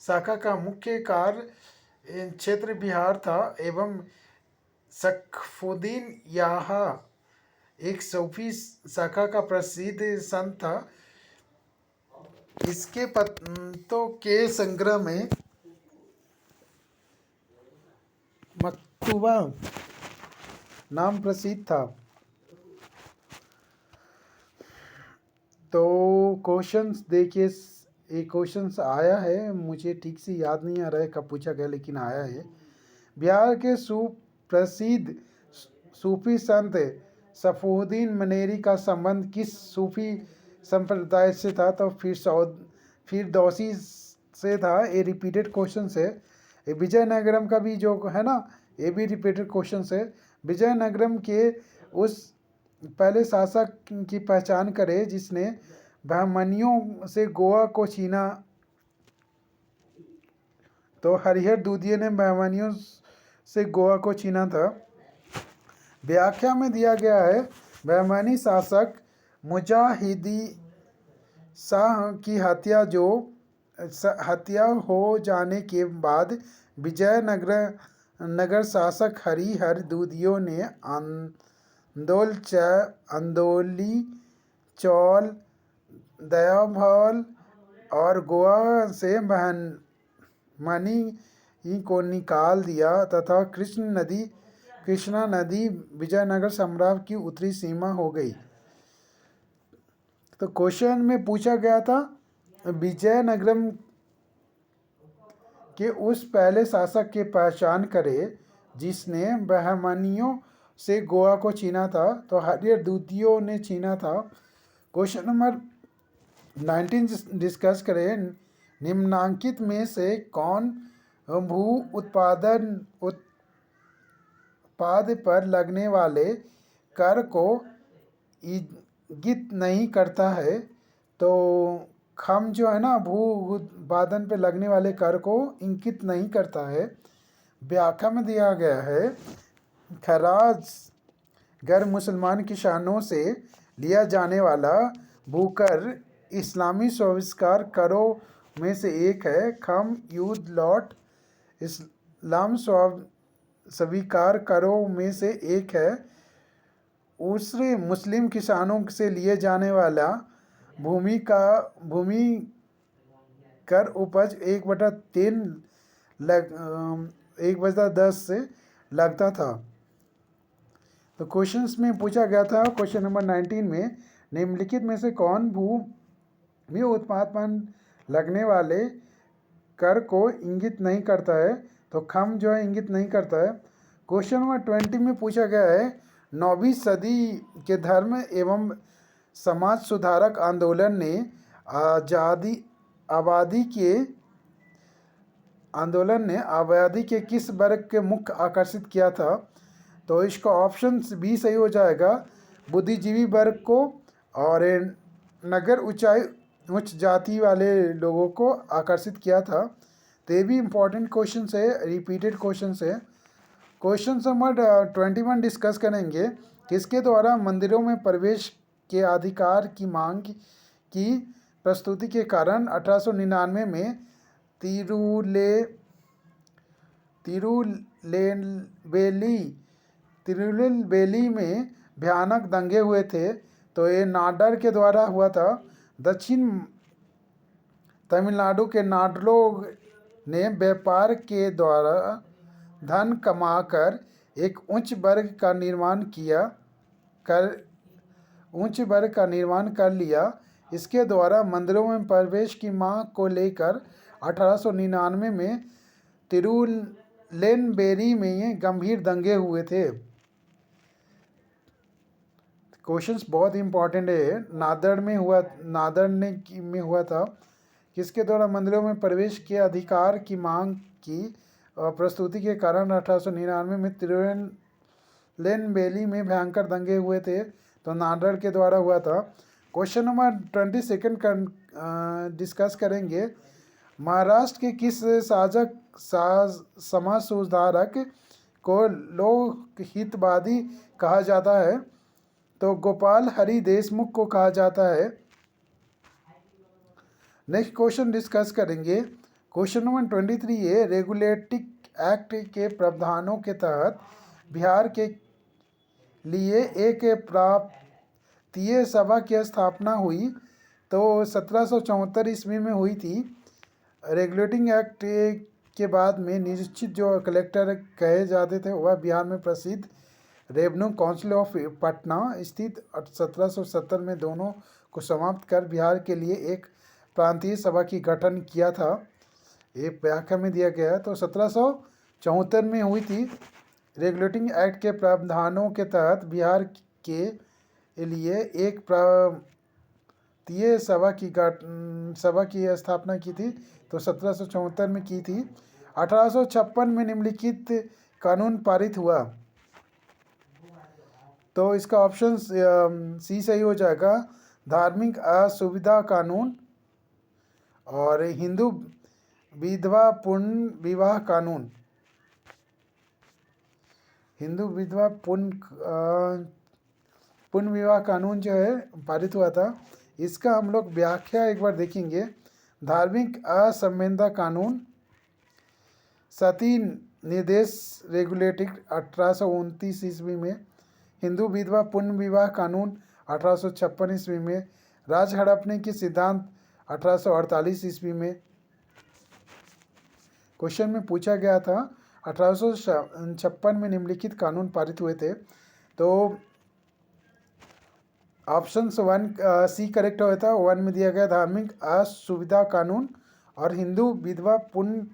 A: शाखा का मुख्य कार्य क्षेत्र बिहार था एवं सखफुद्दीन यहाँ एक सूफी शाखा का प्रसिद्ध संत था। इसके पत्तों के संग्रह में मकतूबा नाम प्रसिद्ध था। तो क्वेश्चंस देखिए, एक क्वेश्चंस आया है, मुझे ठीक से याद नहीं आ रहा है कब पूछा गया, लेकिन आया है। बिहार के सुप्रसिद्ध सूफी संत सफुद्दीन मनेरी का संबंध किस सूफी संप्रदाय से था? तो फिरदौसी से था। ये रिपीटेड क्वेश्चन है। विजयनगरम का भी जो है ना, ये भी रिपीटेड क्वेश्चन है। विजयनगरम के उस पहले शासक की पहचान करें जिसने बहमनियों से गोवा को छीना। तो हरिहर दूधिया ने बहमनियों से गोवा को छीना था। व्याख्या में दिया गया है, बहमनी शासक मुजाहिदी शाह की हत्या हो जाने के बाद विजयनगर शासक हरिहर दूधियों ने अंदौली, चौल, दयाभौल और गोवा से बहमनी को निकाल दिया तथा कृष्णा नदी विजयनगर साम्राज्य की उत्तरी सीमा हो गई। तो क्वेश्चन में पूछा गया था, विजयनगरम के उस पहले शासक की पहचान करें जिसने बहमनियों से गोवा को छीना था। तो हरिहर दूधियों ने छीना था। क्वेश्चन नंबर 19 डिस्कस करें, निम्नांकित में से कौन भू उत्पाद पर लगने वाले कर को इंगित नहीं करता है। तो खम जो है ना, भू उत्पादन पे लगने वाले कर को इंगित नहीं करता है। व्याख्या में दिया गया है, खराज गैर मुसलमान किसानों से लिया जाने वाला भूकर इस्लामी स्वीकार करों में से एक है। खम युद्ध लॉट इस्लाम स्वीकार करों में से एक है। दूसरे मुस्लिम किसानों से लिए जाने वाला भूमि कर उपज 1/3 1/10 से लगता था। तो क्वेश्चंस में पूछा गया था, क्वेश्चन नंबर 19 में, निम्नलिखित में से कौन भूमि उत्पाद पर लगने वाले कर को इंगित नहीं करता है। तो खम जो है इंगित नहीं करता है। क्वेश्चन नंबर 20 में पूछा गया है, 9वीं सदी के धर्म एवं समाज सुधारक आंदोलन ने आबादी के किस वर्ग के मुख्य आकर्षित किया था। तो इसका ऑप्शन बी सही हो जाएगा, बुद्धिजीवी वर्ग को और नगर उच्च जाति वाले लोगों को आकर्षित किया था। तो ये भी इम्पोर्टेंट क्वेश्चन है, रिपीटेड क्वेश्चन है। क्वेश्चन नंबर 21 डिस्कस करेंगे, किसके द्वारा मंदिरों में प्रवेश के अधिकार की मांग की प्रस्तुति के कारण 1899 में तिरुनेलवेली में भयानक दंगे हुए थे। तो ये नाडर के द्वारा हुआ था। दक्षिण तमिलनाडु के नाडलों ने व्यापार के द्वारा धन कमाकर एक उच्च वर्ग का निर्माण कर लिया। इसके द्वारा मंदिरों में प्रवेश की मांग को लेकर 1899 में तिरुनेलवेली में गंभीर दंगे हुए थे। क्वेश्चंस बहुत इंपॉर्टेंट है। नादर में हुआ था। किसके द्वारा मंदिरों में प्रवेश के अधिकार की मांग की प्रस्तुति के कारण 1899 में तिरुनेलवेली में भयंकर दंगे हुए थे। तो नाडर के द्वारा हुआ था। क्वेश्चन नंबर 22 डिस्कस करेंगे, महाराष्ट्र के किस समाज सुधारक को लोकहितवादी कहा जाता है। तो गोपाल हरि देशमुख को कहा जाता है। नेक्स्ट क्वेश्चन डिस्कस करेंगे, क्वेश्चन नंबर 23 है, रेगुलेटिंग एक्ट के प्रावधानों के तहत बिहार के लिए एक प्रांतीय सभा की स्थापना हुई। तो 1774 ईस्वी में हुई थी। रेगुलेटिंग एक्ट के बाद में निश्चित जो कलेक्टर कहे जाते थे वह बिहार में प्रसिद्ध रेवेन्यू काउंसिल ऑफ पटना स्थित 1770 में दोनों को समाप्त कर बिहार के लिए एक प्रांतीय सभा की गठन किया था। ये व्याख्या में दिया गया है। तो 1774 में हुई थी। रेगुलेटिंग एक्ट के प्रावधानों के तहत बिहार के लिए एक प्रांतीय सभा की स्थापना की थी। तो 1774 में की थी। 1856 में निम्नलिखित कानून पारित हुआ। तो इसका ऑप्शन सी सही हो जाएगा, धार्मिक असुविधा कानून और हिंदू विधवा पुण्य विवाह कानून। हिंदू विधवा पुण्य विवाह कानून जो है पारित हुआ था, इसका हम लोग व्याख्या एक बार देखेंगे। धार्मिक असंवेदना कानून, सती निर्देश रेगुलेटिंग 1829 ईस्वी में, हिंदू विधवा पुण्य विवाह कानून 1856 ईस्वी में, राज हड़पने की सिद्धांत 1848 ईस्वी में। क्वेश्चन में पूछा गया था 1856 में निम्नलिखित कानून पारित हुए थे। तो ऑप्शन 1 सी करेक्ट होता है। 1 में दिया गया धार्मिक असुविधा कानून और हिंदू विधवा पुण्य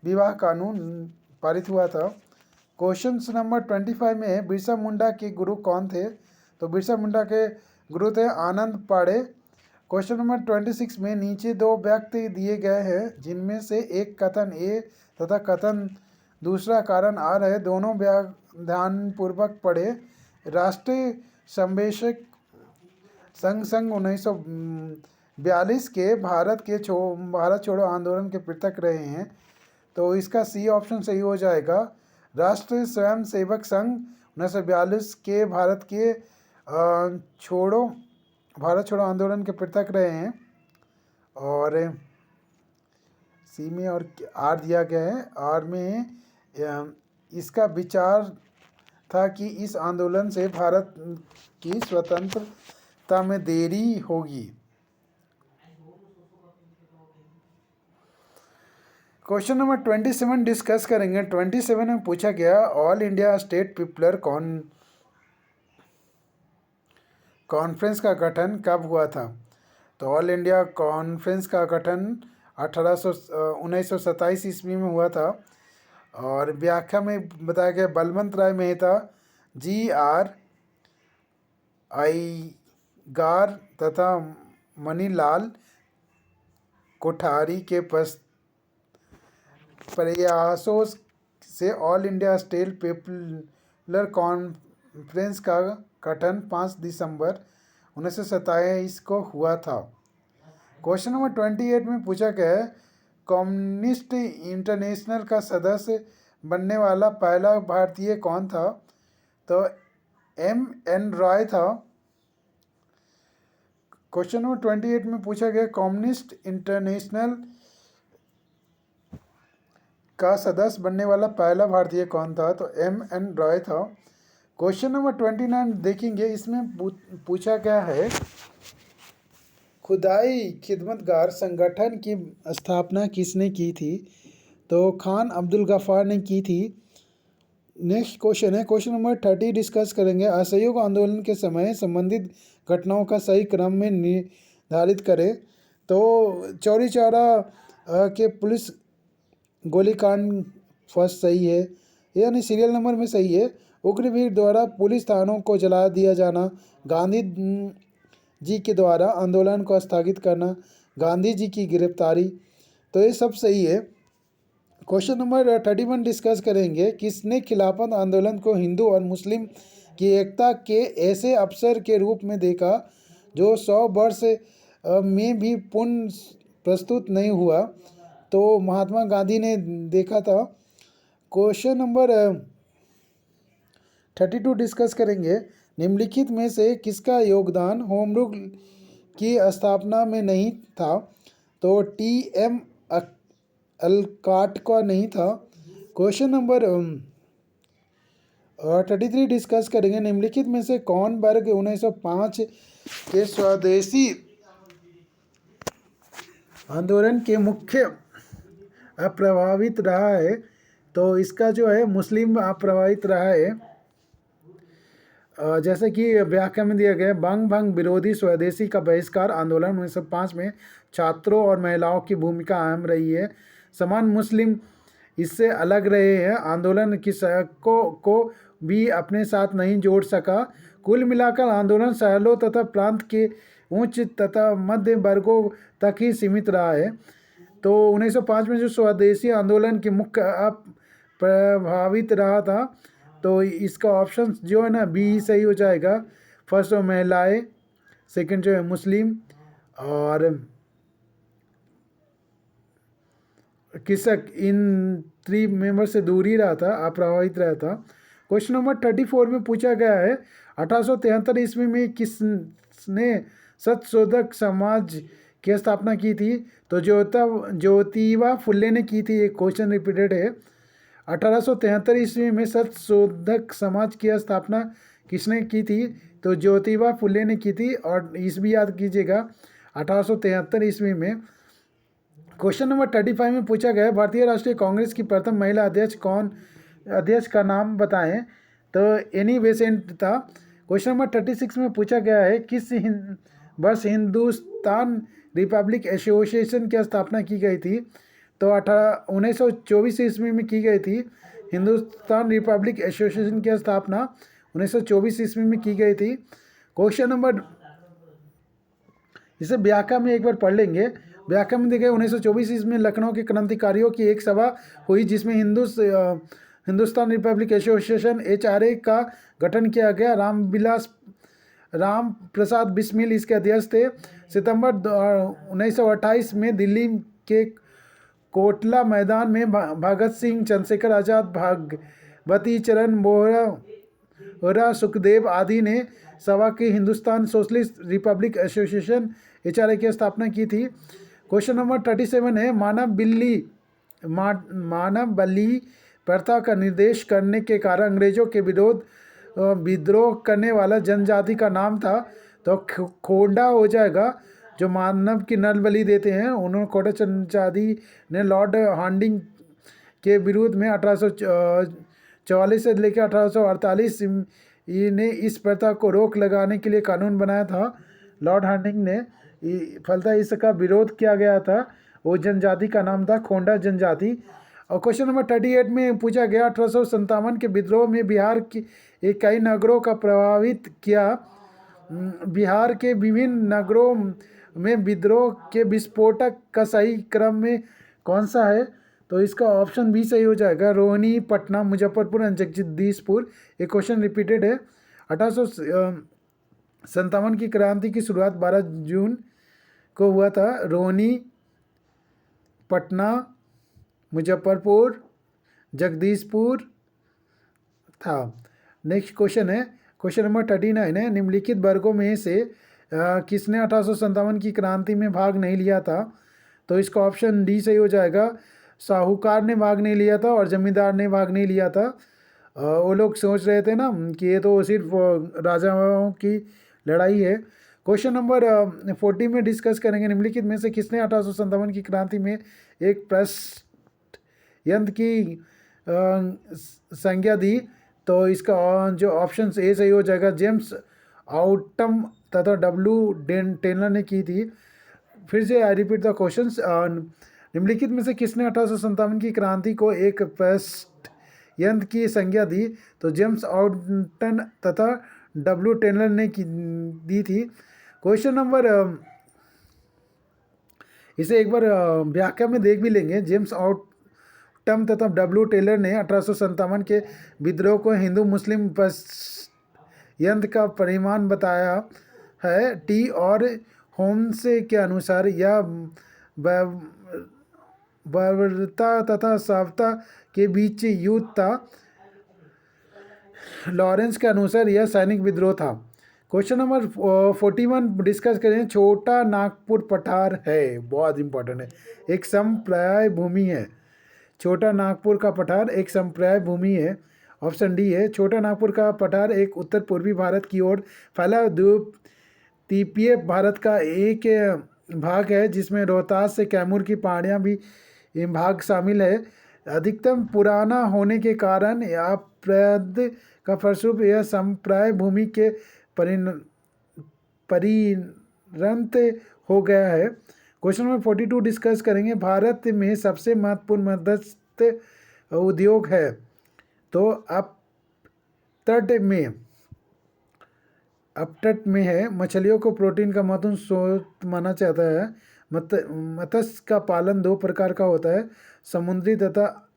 A: विवाह कानून पारित हुआ था। क्वेश्चन नंबर 25 में बिरसा मुंडा के गुरु कौन थे? तो बिरसा मुंडा के गुरु थे आनंद पाड़े। क्वेश्चन नंबर 26 में नीचे दो व्यक्ति दिए गए हैं जिनमें से एक कथन ए तथा कथन दूसरा कारण आर है, दोनों ध्यानपूर्वक पढ़े। राष्ट्रीय संवेशक संघ 1942 के भारत छोड़ो आंदोलन के पृथक रहे हैं, तो इसका सी ऑप्शन सही हो जाएगा। राष्ट्रीय स्वयं सेवक संघ 1942 के भारत छोड़ो आंदोलन के पृथक रहे हैं और सी में और आर दिया गया है। आर में इसका विचार था कि इस आंदोलन से भारत की स्वतंत्रता में देरी होगी। क्वेश्चन नंबर 27 डिस्कस करेंगे। 27 में पूछा गया ऑल इंडिया स्टेट पीपलर कॉन्फ्रेंस का गठन कब हुआ था? तो ऑल इंडिया कॉन्फ्रेंस का गठन 1927 ईस्वी में हुआ था और व्याख्या में बताया गया बलवंत राय मेहता, GR अय्यंगार तथा मणिलाल कोठारी के प्रयासों से ऑल इंडिया स्टेट पीपलर कॉन्फ्रेंस का गठन 5 दिसंबर 1927 को हुआ था। क्वेश्चन नंबर 28 में पूछा गया है कम्युनिस्ट इंटरनेशनल का सदस्य बनने वाला पहला भारतीय कौन था? तो MN रॉय था। क्वेश्चन नंबर 28 में पूछा गया कम्युनिस्ट इंटरनेशनल का सदस्य बनने वाला पहला भारतीय कौन था? तो MN रॉय था। क्वेश्चन नंबर 29 देखेंगे, इसमें पूछा गया है खुदाई खिदमतगार संगठन की स्थापना किसने की थी? तो खान अब्दुल गफ्फार ने की थी। नेक्स्ट क्वेश्चन है क्वेश्चन नंबर 30 डिस्कस करेंगे। असहयोग आंदोलन के समय संबंधित घटनाओं का सही क्रम में निर्धारित करें। तो चौरी चौरा के पुलिस गोलीकांड फर्स्ट सही है, यानी सीरियल नंबर में सही है। उग्रवीर द्वारा पुलिस थानों को जला दिया जाना, गांधी जी के द्वारा आंदोलन को स्थगित करना, गांधी जी की गिरफ्तारी, तो ये सब सही है। क्वेश्चन नंबर 31 डिस्कस करेंगे किसने खिलाफत आंदोलन को हिंदू और मुस्लिम की एकता के ऐसे अवसर के रूप में देखा जो 100 वर्ष में भी पूर्ण प्रस्तुत नहीं हुआ? तो महात्मा गांधी ने देखा था। क्वेश्चन नंबर 32 डिस्कस करेंगे निम्नलिखित में से किसका योगदान होम रूल की स्थापना में नहीं था? तो TM अलकाट का नहीं था। क्वेश्चन नंबर 33 डिस्कस करेंगे निम्नलिखित में से कौन वर्ग 1905 के स्वदेशी आंदोलन के मुख्य अप्रभावित रहा है? तो इसका जो है मुस्लिम अप्रभावित रहा है। जैसे कि व्याख्या में दिया गया बंग भंग विरोधी स्वदेशी का बहिष्कार आंदोलन 1905 में छात्रों और महिलाओं की भूमिका अहम रही है। समान मुस्लिम इससे अलग रहे हैं, आंदोलन की सड़कों को भी अपने साथ नहीं जोड़ सका। कुल मिलाकर आंदोलन शहरों तथा प्रांत के उच्च तथा मध्य वर्गों तक ही सीमित रहा है। तो 1905 में जो स्वदेशी आंदोलन के मुख्य प्रभावित रहा था, तो इसका ऑप्शन जो है ना बी सही हो जाएगा। फर्स्ट महिलाएं, सेकंड जो है मुस्लिम, और कृषक, इन 3 मेंबर से दूर ही रहा था, अप्रभावित रहा था। क्वेश्चन नंबर 34 में पूछा गया है 1873 ईस्वी में किसने सत्यशोधक समाज की स्थापना की थी? तो ज्योतिबा फुले ने की थी। एक क्वेश्चन रिपीटेड है, 1873 ईस्वी में सत्यशोधक समाज की स्थापना किसने की थी? तो ज्योतिबा फुले ने की थी। और ईस्वी याद कीजिएगा, 1873 ईस्वी में। क्वेश्चन नंबर 35 में पूछा गया है भारतीय राष्ट्रीय कांग्रेस की प्रथम महिला अध्यक्ष का नाम बताएं? तो एनी बेसेंट था। क्वेश्चन नंबर 36 में पूछा गया है किस वर्ष हिंदुस्तान रिपब्लिक एसोसिएशन की स्थापना की गई थी? तो 1924 ईस्वी में की गई थी। हिंदुस्तान रिपब्लिक एसोसिएशन की स्थापना 1924 ईस्वी में की गई थी। क्वेश्चन नंबर, इसे व्याख्या में एक बार पढ़ लेंगे। व्याख्या में देखें 1924 ईस्वी में लखनऊ के क्रांतिकारियों की एक सभा हुई जिसमें हिंदुस्तान रिपब्लिक एसोसिएशन HRA का गठन किया गया। राम प्रसाद बिस्मिल इसके अध्यक्ष थे। सितंबर 1928 में दिल्ली के कोटला मैदान में भगत सिंह, चंद्रशेखर आजाद, भागवती चरण बोहरा, सुखदेव आदि ने सभा की Hindustan socialist Republic association HRA की स्थापना की थी। क्वेश्चन नंबर 37 है मानव बलि प्रथा का निर्देश करने के कारण अंग्रेजों के विद्रोह करने वाला जनजाति का नाम था? तो खोंडा हो जाएगा। जो मानव की नर बलि देते हैं उन्होंने खोंडा जनजाति ने लॉर्ड हार्डिंग के विरुद्ध में 1844 से लेकर 1848 ने इस प्रथा को रोक लगाने के लिए कानून बनाया था। लॉर्ड हार्डिंग ने फलतः इसका विरोध किया गया था। वो जनजाति का नाम था खोंडा जनजाति। और क्वेश्चन नंबर 38 में पूछा गया 1857 के विद्रोह में बिहार की कई नगरों का प्रभावित किया। बिहार के विभिन्न नगरों में विद्रोह के विस्फोटक का सही क्रम में कौन सा है? तो इसका ऑप्शन भी सही हो जाएगा, रोहिणी, पटना, मुजफ्फरपुर एंड जगदीशपुर। एक क्वेश्चन रिपीटेड है। 1857 की क्रांति की शुरुआत 12 जून को हुआ था। रोहिणी, पटना, मुजफ्फरपुर, जगदीशपुर था। नेक्स्ट क्वेश्चन है, क्वेश्चन नंबर 39 है निम्नलिखित वर्गों में से किसने 1857 की क्रांति में भाग नहीं लिया था? तो इसका ऑप्शन डी सही हो जाएगा। साहूकार ने भाग नहीं लिया था और जमींदार ने भाग नहीं लिया था। वो लोग सोच रहे थे ना कि ये तो सिर्फ राजाओं की लड़ाई है। क्वेश्चन नंबर 40 में डिस्कस करेंगे निम्नलिखित में से किसने 1857 की क्रांति में एक प्रेस यंत्र की संज्ञा दी? तो इसका जो ऑप्शन ए सही हो जाएगा। जेम्स आउटम तथा टेलर ने की थी। फिर से आई रिपीट द क्वेश्चन, निम्नलिखित में से किसने 1857 की क्रांति को एक प्रेस यंत्र की संज्ञा दी? तो जेम्स आउटन तथा टेलर ने दी थी। क्वेश्चन नंबर, इसे एक बार व्याख्या में देख भी लेंगे। जेम्स आउटम तथा टेलर ने 1857 के विद्रोह को हिंदू मुस्लिम यंत्र का परिमाण बताया है। टी और होम्स के अनुसार यह बर्बरता तथा सावता के बीच युद्ध था। लॉरेंस के अनुसार यह सैनिक विद्रोह था। क्वेश्चन नंबर 41 डिस्कस करें। छोटा नागपुर पठार है, बहुत इंपॉर्टेंट है, एक संप्राय भूमि है। छोटा नागपुर का पठार एक संप्राय भूमि है। ऑप्शन डी है। छोटा नागपुर का पठार एक उत्तर पूर्वी भारत की ओर फैला द्वीपीय भारत का एक भाग है जिसमें रोहतास से कैमूर की पहाड़ियाँ भी भाग शामिल है। अधिकतम पुराना होने के कारण या प्रद का फलस्वरूप यह संप्राय भूमि के परिणत हो गया है। क्वेश्चन नंबर 42 डिस्कस करेंगे। भारत में सबसे महत्वपूर्ण मत्स्य उद्योग है। तो अपतट में है। मछलियों को प्रोटीन का महत्वपूर्ण स्रोत माना जाता है। मत्स्य का पालन 2 प्रकार का होता है, समुद्री तथा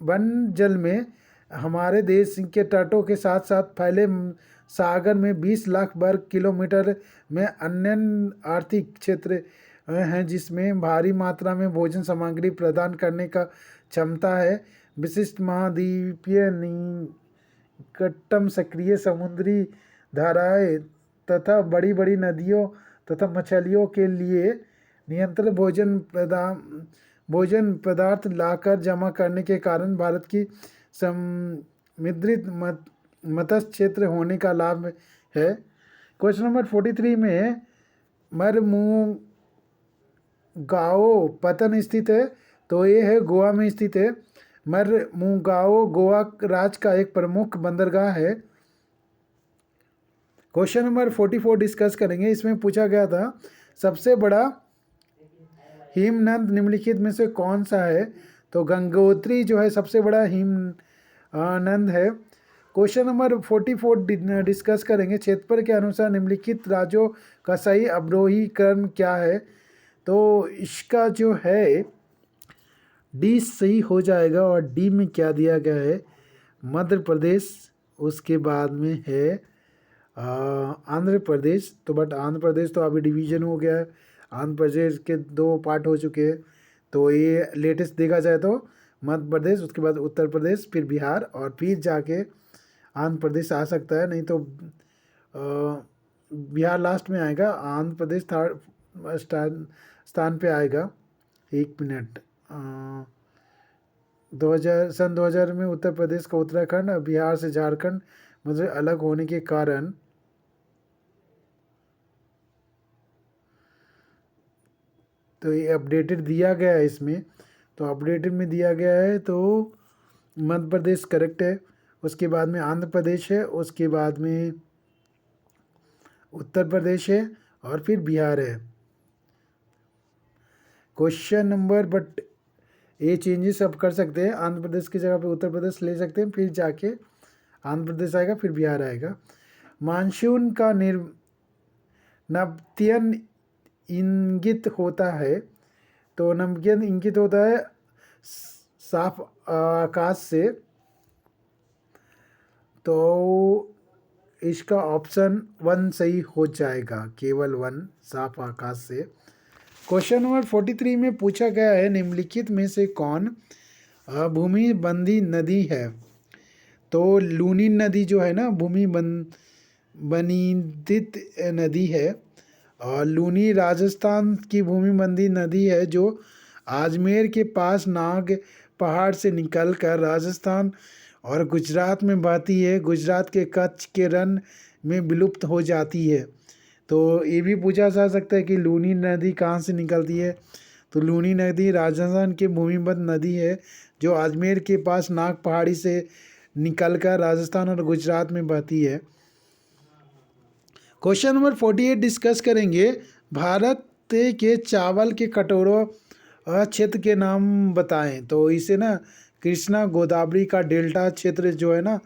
A: वन जल में। हमारे देश के तटों के साथ साथ फैले सागर में 20 लाख वर्ग किलोमीटर में अन्य आर्थिक क्षेत्र हैं जिसमें भारी मात्रा में भोजन सामग्री प्रदान करने का क्षमता है। विशिष्ट महाद्वीपीय निकटतम सक्रिय समुद्री धाराएं तथा बड़ी बड़ी नदियों तथा मछलियों के लिए नियंत्रित भोजन पदार्थ लाकर जमा करने के कारण भारत की समृद्ध मत्स्य क्षेत्र होने का लाभ है। क्वेश्चन नंबर 43 में मरमुगाओ पत्तन स्थित है, तो ये है गोवा में स्थित है। मरमुगाओ गोवा राज्य का एक प्रमुख बंदरगाह है। क्वेश्चन नंबर 44 डिस्कस करेंगे। इसमें पूछा गया था सबसे बड़ा हिमनद निम्नलिखित में से कौन सा है, तो गंगोत्री जो है सबसे बड़ा हिमनद है। क्वेश्चन नंबर 44 डिस्कस करेंगे। क्षेत्रफल के अनुसार निम्नलिखित राज्यों का सही अवरोही क्रम क्या है, तो इसका जो है डी सही हो जाएगा। और डी में क्या दिया गया है, मध्य प्रदेश, उसके बाद में है आंध्र प्रदेश। तो बट आंध्र प्रदेश तो अभी डिवीजन हो गया है, आंध्र प्रदेश के 2 पार्ट हो चुके हैं। तो ये लेटेस्ट देखा जाए तो मध्य प्रदेश, उसके बाद उत्तर प्रदेश, फिर बिहार और फिर जाके आंध्र प्रदेश आ सकता है, नहीं तो बिहार लास्ट में आएगा, आंध्र प्रदेश थर्ड स्थान पे आएगा। 1 मिनट, 2000 में उत्तर प्रदेश का उत्तराखंड और बिहार से झारखंड मतलब अलग होने के कारण तो ये अपडेटेड दिया गया है इसमें, तो अपडेटेड में दिया गया है तो मध्य प्रदेश करेक्ट है। उसके बाद में आंध्र प्रदेश है, उसके बाद में उत्तर प्रदेश है और फिर बिहार है। क्वेश्चन नंबर बट ये चेंजेस अब कर सकते हैं, आंध्र प्रदेश की जगह पे उत्तर प्रदेश ले सकते हैं, फिर जाके आंध्र प्रदेश आएगा, फिर बिहार आएगा। मानसून का नब्तियन इंगित होता है, तो नब्तियन इंगित होता है साफ आकाश से, तो इसका ऑप्शन 1 सही हो जाएगा, केवल 1 साफ आकाश से। क्वेश्चन नंबर 43 में पूछा गया है निम्नलिखित में से कौन भूमि बंधी नदी है, तो लूनी नदी जो है ना भूमि बंधित नदी है। और लूनी राजस्थान की भूमि बंधी नदी है जो अजमेर के पास नाग पहाड़ से निकलकर राजस्थान और गुजरात में बहती है, गुजरात के कच्छ के रण में विलुप्त हो जाती है। तो ये भी पूछा जा सकता है कि लूनी नदी कहाँ से निकलती है, तो लूनी नदी राजस्थान की भूमिबद्ध नदी है जो अजमेर के पास नाग पहाड़ी से निकलकर राजस्थान और गुजरात में बहती है। क्वेश्चन नंबर 48 डिस्कस करेंगे। भारत के चावल के कटोरों क्षेत्र के नाम बताएं, तो इसे ना कृष्णा गोदावरी का डेल्टा क्षेत्र जो है ना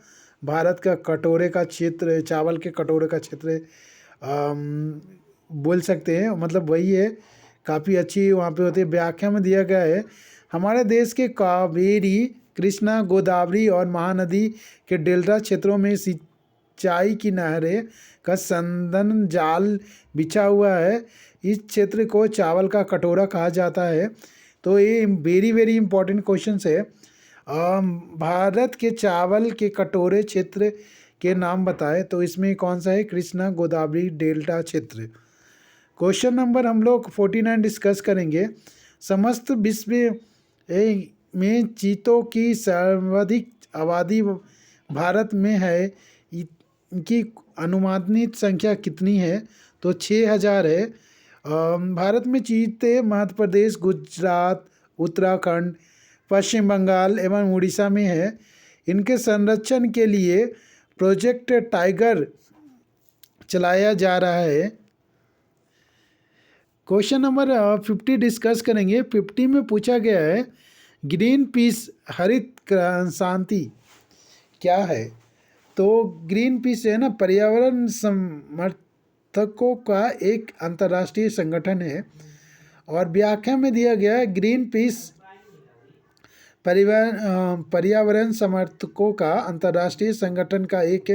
A: भारत का कटोरे का क्षेत्र, चावल के कटोरे का क्षेत्र बोल सकते हैं, मतलब वही है, काफ़ी अच्छी वहाँ पे होती है। व्याख्या में दिया गया है हमारे देश के कावेरी, कृष्णा, गोदावरी और महानदी के डेल्टा क्षेत्रों में सिंचाई की नहरें का संदन जाल बिछा हुआ है। इस क्षेत्र को चावल का कटोरा कहा जाता है। तो ये वेरी वेरी इंपॉर्टेंट क्वेश्चन है। भारत के चावल के कटोरे क्षेत्र के नाम बताएं, तो इसमें कौन सा है, कृष्णा गोदावरी डेल्टा क्षेत्र। क्वेश्चन नंबर हम लोग 49 डिस्कस करेंगे। समस्त विश्व में चीतों की सर्वाधिक आबादी भारत में है, इनकी अनुमानित संख्या कितनी है, तो 6000 है। भारत में चीते मध्य प्रदेश, गुजरात, उत्तराखंड, पश्चिम बंगाल एवं उड़ीसा में है। इनके संरक्षण के लिए प्रोजेक्ट टाइगर चलाया जा रहा है। क्वेश्चन नंबर 50 डिस्कस करेंगे। 50 में पूछा गया है ग्रीन पीस हरित क्रांति क्या है, तो ग्रीन पीस है ना पर्यावरण समर्थकों का एक अंतर्राष्ट्रीय संगठन है। और व्याख्या में दिया गया है ग्रीन पीस पर्यावरण समर्थकों का अंतर्राष्ट्रीय संगठन का एक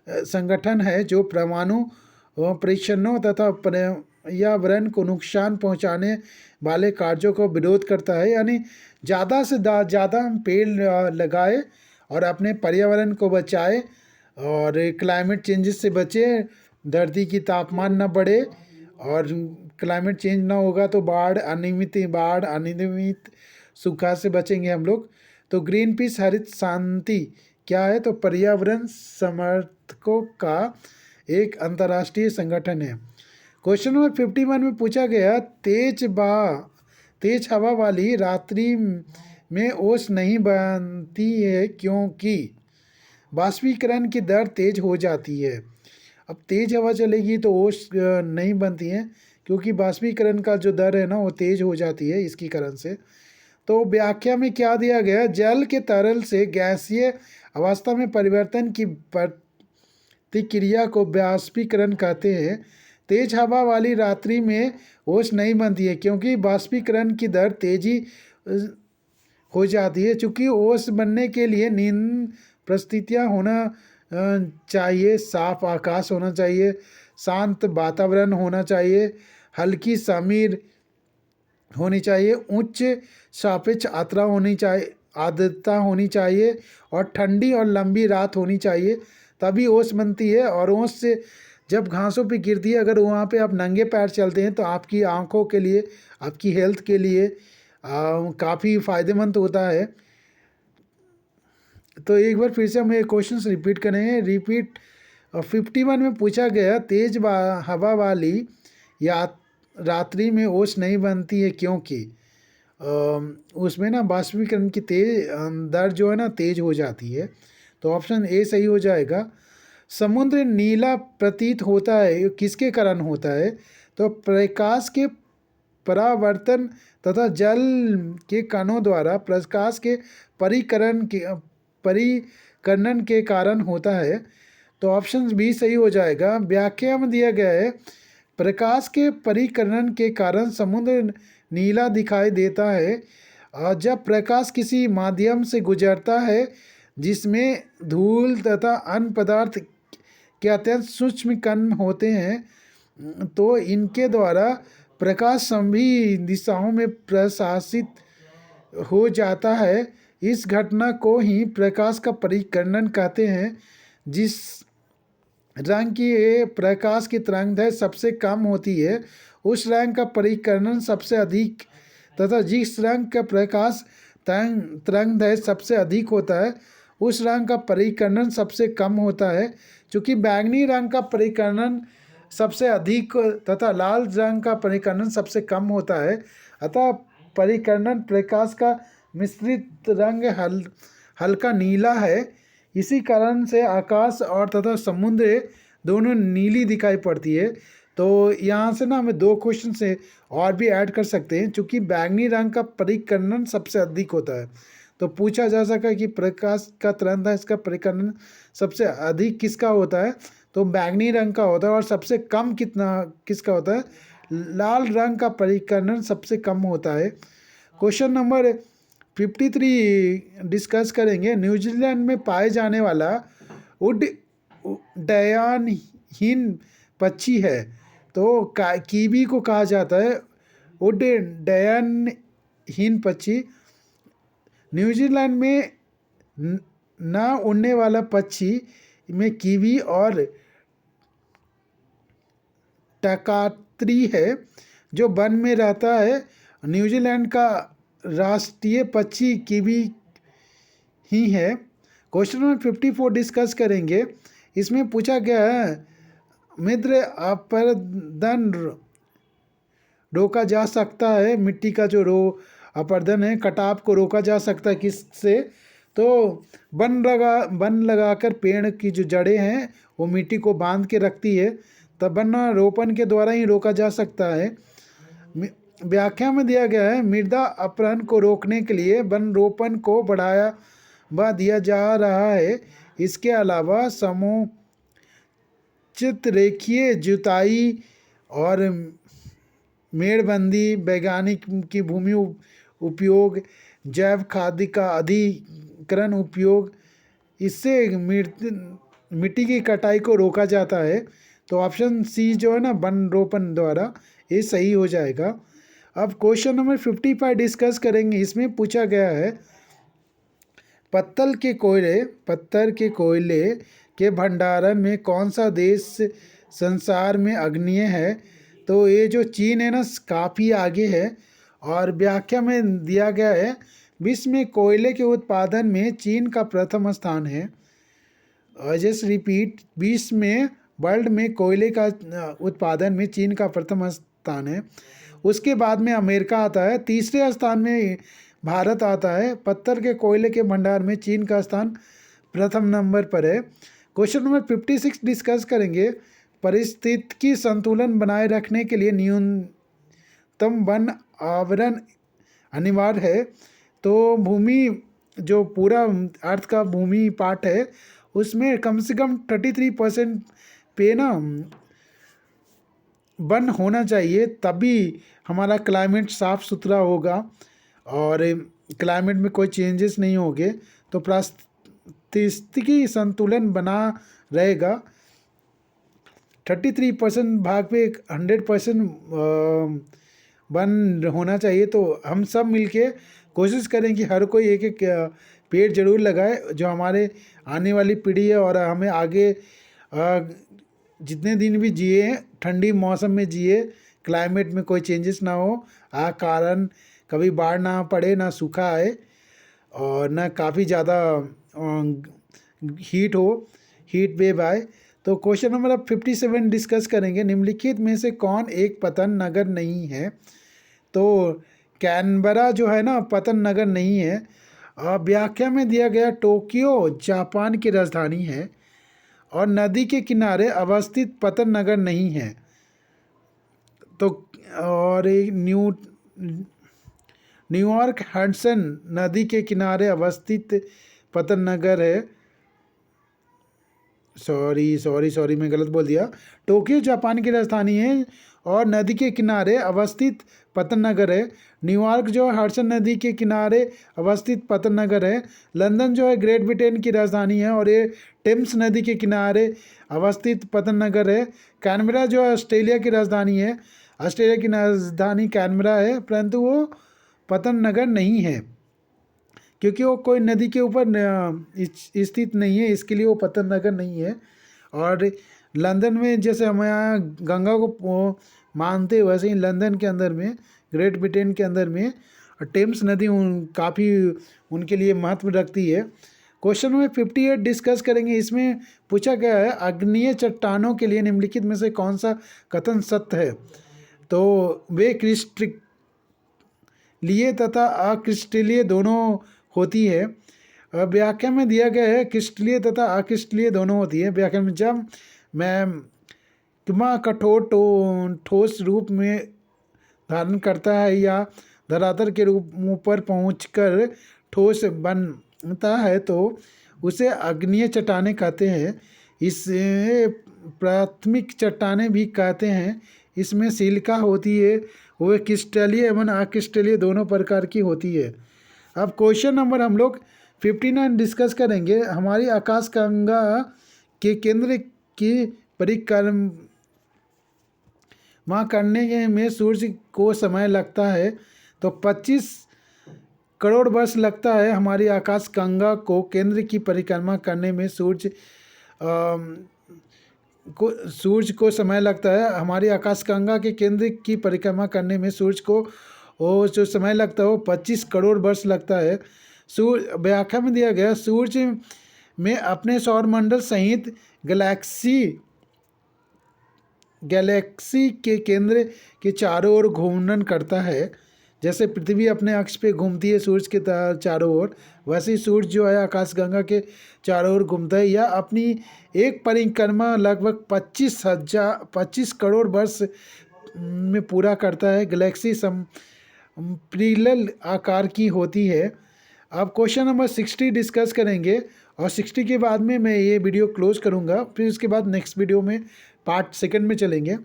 A: संगठन है जो परमाणु परीक्षणों तथा पर्यावरण को नुकसान पहुंचाने वाले कार्यों को विरोध करता है। यानी ज़्यादा से ज़्यादा हम पेड़ लगाए और अपने पर्यावरण को बचाए और क्लाइमेट चेंजेस से बचे, धरती की तापमान न बढ़े, और क्लाइमेट चेंज ना होगा तो बाढ़ अनियमित सूखा से बचेंगे हम लोग। तो ग्रीन पीस हरित शांति क्या है? तो पर्यावरण समर्थकों का एक अंतर्राष्ट्रीय संगठन है। क्वेश्चन नंबर 51 में पूछा गया, तेज हवा वाली रात्रि में ओस नहीं बनती है क्योंकि बाष्पीकरण की दर तेज हो जाती है। अब तेज हवा चलेगी तो ओस नहीं बनती है क्योंकि बाष्पीकरण का जो दर है ना वो तेज हो जाती है इसकी कारण से। तो व्याख्या में क्या दिया गया? जल के तरल से गैसीय अवस्था में परिवर्तन की प्रतिक्रिया को बाष्पीकरण कहते हैं। तेज हवा वाली रात्रि में ओस नहीं बनती है क्योंकि बाष्पीकरण की दर तेजी हो जाती है। चूँकि ओस बनने के लिए निम्न परिस्थितियाँ होना चाहिए: साफ आकाश होना चाहिए, शांत वातावरण होना चाहिए, हल्की समीर होनी चाहिए, उच्च सापेक्ष आर्द्रता होनी चाहिए और ठंडी और लंबी रात होनी चाहिए, तभी ओस बनती है। और ओस से जब घासों पे गिरती है, अगर वहाँ पे आप नंगे पैर चलते हैं तो आपकी आँखों के लिए, आपकी हेल्थ के लिए काफ़ी फ़ायदेमंद होता है। तो एक बार फिर से हम ये क्वेश्चन रिपीट करेंगे। 51 में पूछा गया, तेज हवा वाली या रात्रि में ओस नहीं बनती है क्योंकि उसमें ना बाष्पीकरण की दर जो है ना तेज हो जाती है। तो ऑप्शन ए सही हो जाएगा। समुद्र नीला प्रतीत होता है, किसके कारण होता है? तो प्रकाश के परावर्तन तथा जल के कणों द्वारा प्रकाश के परिकर्णन के कारण होता है। तो ऑप्शन बी सही हो जाएगा। व्याख्या में दिया गया है, प्रकाश के परिकर्णन के कारण समुद्र नीला दिखाई देता है जब प्रकाश किसी माध्यम से गुजरता है जिसमें धूल तथा अन्य पदार्थ के अत्यंत सूक्ष्म कण होते हैं। तो इनके द्वारा प्रकाश सभी दिशाओं में प्रसारित हो जाता है। इस घटना को ही प्रकाश का परिकर्णन कहते हैं। जिस रंग की प्रकाश की तरंगदैर्घ्य सबसे कम होती है उस रंग का परिकर्णन सबसे अधिक, तथा जिस रंग का प्रकाश तरंगदैर्घ्य सबसे अधिक होता है उस रंग का परिकर्णन सबसे कम होता है। चूँकि बैंगनी रंग का परिकर्णन सबसे अधिक तथा लाल रंग का परिकर्णन सबसे कम होता है, अतः परिकर्णन प्रकाश का मिश्रित रंग हल्का नीला है। इसी कारण से आकाश और तथा समुद्र दोनों नीली दिखाई पड़ती है। तो यहाँ से ना हमें 2 क्वेश्चन से और भी ऐड कर सकते हैं। चूँकि बैंगनी रंग का परिकर्णन सबसे अधिक होता है तो पूछा जा सका कि प्रकाश का तरंग इसका परिकर्णन सबसे अधिक किसका होता है? तो बैंगनी रंग का होता है। और सबसे कम किसका होता है? लाल रंग का परिकर्णन सबसे कम होता है। क्वेश्चन नंबर 53 डिस्कस करेंगे। न्यूजीलैंड में पाए जाने वाला उड्डयनहीन पक्षी है तो कीवी को कहा जाता है उड्डयनहीन पक्षी। न्यूजीलैंड में न उड़ने वाला पक्षी में कीवी और टकात्री है जो वन में रहता है। न्यूजीलैंड का राष्ट्रीय पक्षी कीवी ही है। क्वेश्चन नंबर 54 डिस्कस करेंगे। इसमें पूछा गया है, मृदा अपरदन रोका जा सकता है। मिट्टी का जो अपरदन है, कटाव को रोका जा सकता है किससे? तो वन लगाकर पेड़ की जो जड़ें हैं वो मिट्टी को बांध के रखती है, तब वन रोपण के द्वारा ही रोका जा सकता है। व्याख्या में दिया गया है, मृदा अपहरण को रोकने के लिए वन रोपण को बढ़ावा दिया जा रहा है। इसके अलावा समुचित रेखीय जुताई और मेड़बंदी, वैज्ञानिक की भूमि उपयोग, जैव खाद्य का अधिकरण उपयोग, इससे मिट्टी की कटाई को रोका जाता है। तो ऑप्शन सी जो है ना, वन रोपण द्वारा, ये सही हो जाएगा। अब क्वेश्चन नंबर 55 डिस्कस करेंगे। इसमें पूछा गया है, पत्थर के कोयले के भंडारण में कौन सा देश संसार में अग्रणीय है? तो ये जो चीन है ना, काफ़ी आगे है। और व्याख्या में दिया गया है, विश्व में कोयले के उत्पादन में चीन का प्रथम स्थान है। जस्ट रिपीट, विश्व में, वर्ल्ड में कोयले का उत्पादन में चीन का प्रथम स्थान है। उसके बाद में अमेरिका आता है, तीसरे स्थान में भारत आता है। पत्थर के कोयले के भंडार में चीन का स्थान प्रथम नंबर पर है। क्वेश्चन नंबर 56 डिस्कस करेंगे। परिस्थितिकी संतुलन बनाए रखने के लिए न्यूनतम वन आवरण अनिवार्य है। तो भूमि, जो पूरा अर्थ का भूमि पार्ट है, उसमें कम से कम 33% पे ना वन होना चाहिए, तभी हमारा क्लाइमेट साफ सुथरा होगा और क्लाइमेट में कोई चेंजेस नहीं होंगे। तो पारिस्थितिकी संतुलन बना रहेगा। 33% भाग पे 100% वन होना चाहिए। तो हम सब मिलके कोशिश करें कि हर कोई एक एक पेड़ जरूर लगाए, जो हमारे आने वाली पीढ़ी है और हमें आगे जितने दिन भी जिए, ठंडी मौसम में जिए, क्लाइमेट में कोई चेंजेस ना हो, कारण कभी बाढ़ ना पड़े, ना सूखा आए, और ना काफ़ी ज़्यादा हीट हो, हीट वेव आए। तो क्वेश्चन नंबर अब 57 डिस्कस करेंगे। निम्नलिखित में से कौन एक पतन नगर नहीं है? तो कैनबरा जो है ना, पतन नगर नहीं है। व्याख्या में दिया गया, टोक्यो जापान की राजधानी है और नदी के किनारे अवस्थित पतन नगर नहीं है। तो और एक न्यूयॉर्क हडसन नदी के किनारे अवस्थित पतन नगर है। सॉरी मैं गलत बोल दिया। टोक्यो जापान की राजधानी है और नदी के किनारे अवस्थित पतन नगर है। न्यूयॉर्क जो है हडसन नदी के किनारे अवस्थित पतन नगर है। लंदन जो है ग्रेट ब्रिटेन की राजधानी है और ये टेम्स नदी के किनारे अवस्थित पतन नगर है। कैनबरा जो है ऑस्ट्रेलिया की राजधानी है। ऑस्ट्रेलिया की राजधानी कैनबरा है, परंतु वो पतन नगर नहीं है, क्योंकि वो कोई नदी के ऊपर स्थित नहीं है, इसके लिए वो पतन नगर नहीं है। और लंदन में जैसे हम यहाँ गंगा को मानते, वैसे ही लंदन के अंदर में, ग्रेट ब्रिटेन के अंदर में टेम्स नदी काफ़ी उनके लिए महत्व रखती है। क्वेश्चन में 58 डिस्कस करेंगे। इसमें पूछा गया है, आग्नेय चट्टानों के लिए निम्नलिखित में से कौन सा कथन सत्य है? तो वे क्रिस्टलीय तथा अक्रिस्टलीय दोनों होती है। व्याख्या में दिया गया है, क्रिस्टलीय तथा अक्रिस्टलीय दोनों होती है। व्याख्या में, जब मैग्मा कठोर ठोस रूप में धारण करता है या धरातल के रूप पर पहुंचकर ठोस बनता है, तो उसे आग्नेय चट्टानें कहते हैं। इसे प्राथमिक चट्टानें भी कहते हैं। इसमें सिलिका होती है, वह क्रिस्टलीय एवं अक्रिस्टलीय दोनों प्रकार की होती है। अब क्वेश्चन नंबर हम लोग 59 डिस्कस करेंगे। हमारी आकाशगंगा के केंद्र की परिक्रमा करने में सूर्य को समय लगता है। तो 25 करोड़ वर्ष लगता है हमारी आकाशगंगा को केंद्र की परिक्रमा करने में। सूर्य को समय लगता है। हमारी आकाशगंगा के केंद्र की परिक्रमा करने में सूर्य को वो जो समय लगता है वो 25 करोड़ वर्ष लगता है। सूर्य, व्याख्या में दिया गया, सूर्य में अपने सौरमंडल सहित गैलेक्सी के केंद्र के चारों ओर घूर्णन करता है। जैसे पृथ्वी अपने अक्ष पे घूमती है सूर्य के चारों ओर, वैसे ही सूर्य जो है आकाशगंगा के चारों ओर घूमता है। यह अपनी एक परिक्रमा लगभग 25 करोड़ वर्ष में पूरा करता है। गैलेक्सी संपीड़ित आकार की होती है। अब क्वेश्चन नंबर 60 डिस्कस करेंगे और 60 के बाद में मैं ये वीडियो क्लोज करूँगा। फिर उसके बाद नेक्स्ट वीडियो में पार्ट सेकंड में चलेंगे।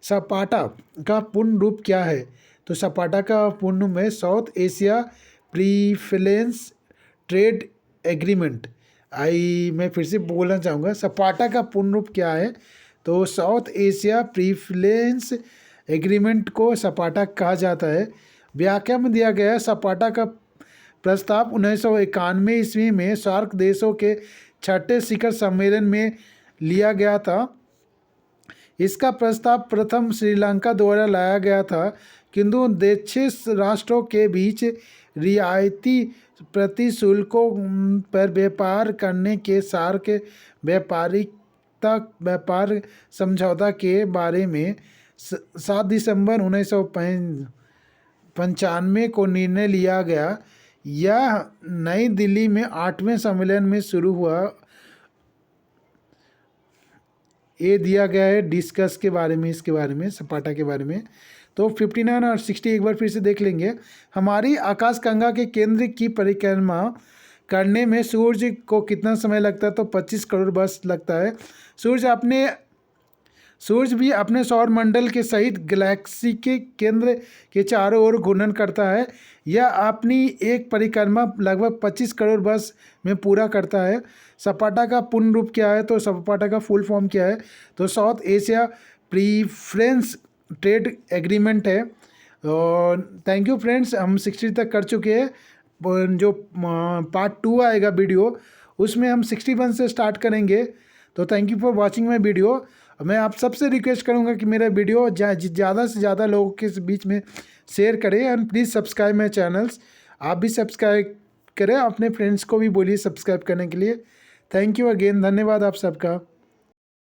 A: सपाटा का पूर्ण रूप क्या है? तो सपाटा का पूर्ण रूप है south Asia preference trade agreement. मैं फिर से बोलना चाहूँगा, सपाटा का पूर्ण रूप क्या है? तो साउथ एशिया प्रीफरेंस एग्रीमेंट को सपाटा कहा जाता है। व्याख्या में दिया गया है, सपाटा का प्रस्ताव 1991 ईस्वी में सार्क देशों के छठे शिखर सम्मेलन में लिया गया था। इसका प्रस्ताव प्रथम श्रीलंका द्वारा लाया गया था, किंतु देशीय राष्ट्रों के बीच रियायती प्रतिशुल्कों पर व्यापार करने के सार्क व्यापार समझौता के बारे में 7 दिसंबर 1995 को निर्णय लिया गया। यह नई दिल्ली में 8वें सम्मेलन में शुरू हुआ। ये दिया गया है डिस्कस के बारे में, इसके बारे में, सपाटा के बारे में। तो 59 और 60 एक बार फिर से देख लेंगे। हमारी आकाशगंगा के केंद्र की परिक्रमा करने में सूर्य को कितना समय लगता है? तो 25 करोड़ वर्ष लगता है। सूर्य भी अपने सौर मंडल के सहित गैलेक्सी के केंद्र के चारों ओर घूर्णन करता है। यह अपनी एक परिक्रमा लगभग 25 करोड़ वर्ष में पूरा करता है। सपाटा का पूर्ण रूप क्या है? तो सपाटा का फुल फॉर्म क्या है? तो south Asia preference trade agreement है। और थैंक यू फ्रेंड्स, हम 60 तक कर चुके हैं। जो पार्ट 2 आएगा वीडियो, उसमें हम 61 से स्टार्ट करेंगे। तो thank you for watching my video. मैं आप सबसे रिक्वेस्ट करूंगा कि मेरा वीडियो ज़्यादा से ज़्यादा लोगों के बीच में शेयर करें, and please subscribe my channels. आप भी सब्सक्राइब करें, अपने फ्रेंड्स को भी बोलिए सब्सक्राइब करने के लिए। थैंक यू अगेन, धन्यवाद आप सबका।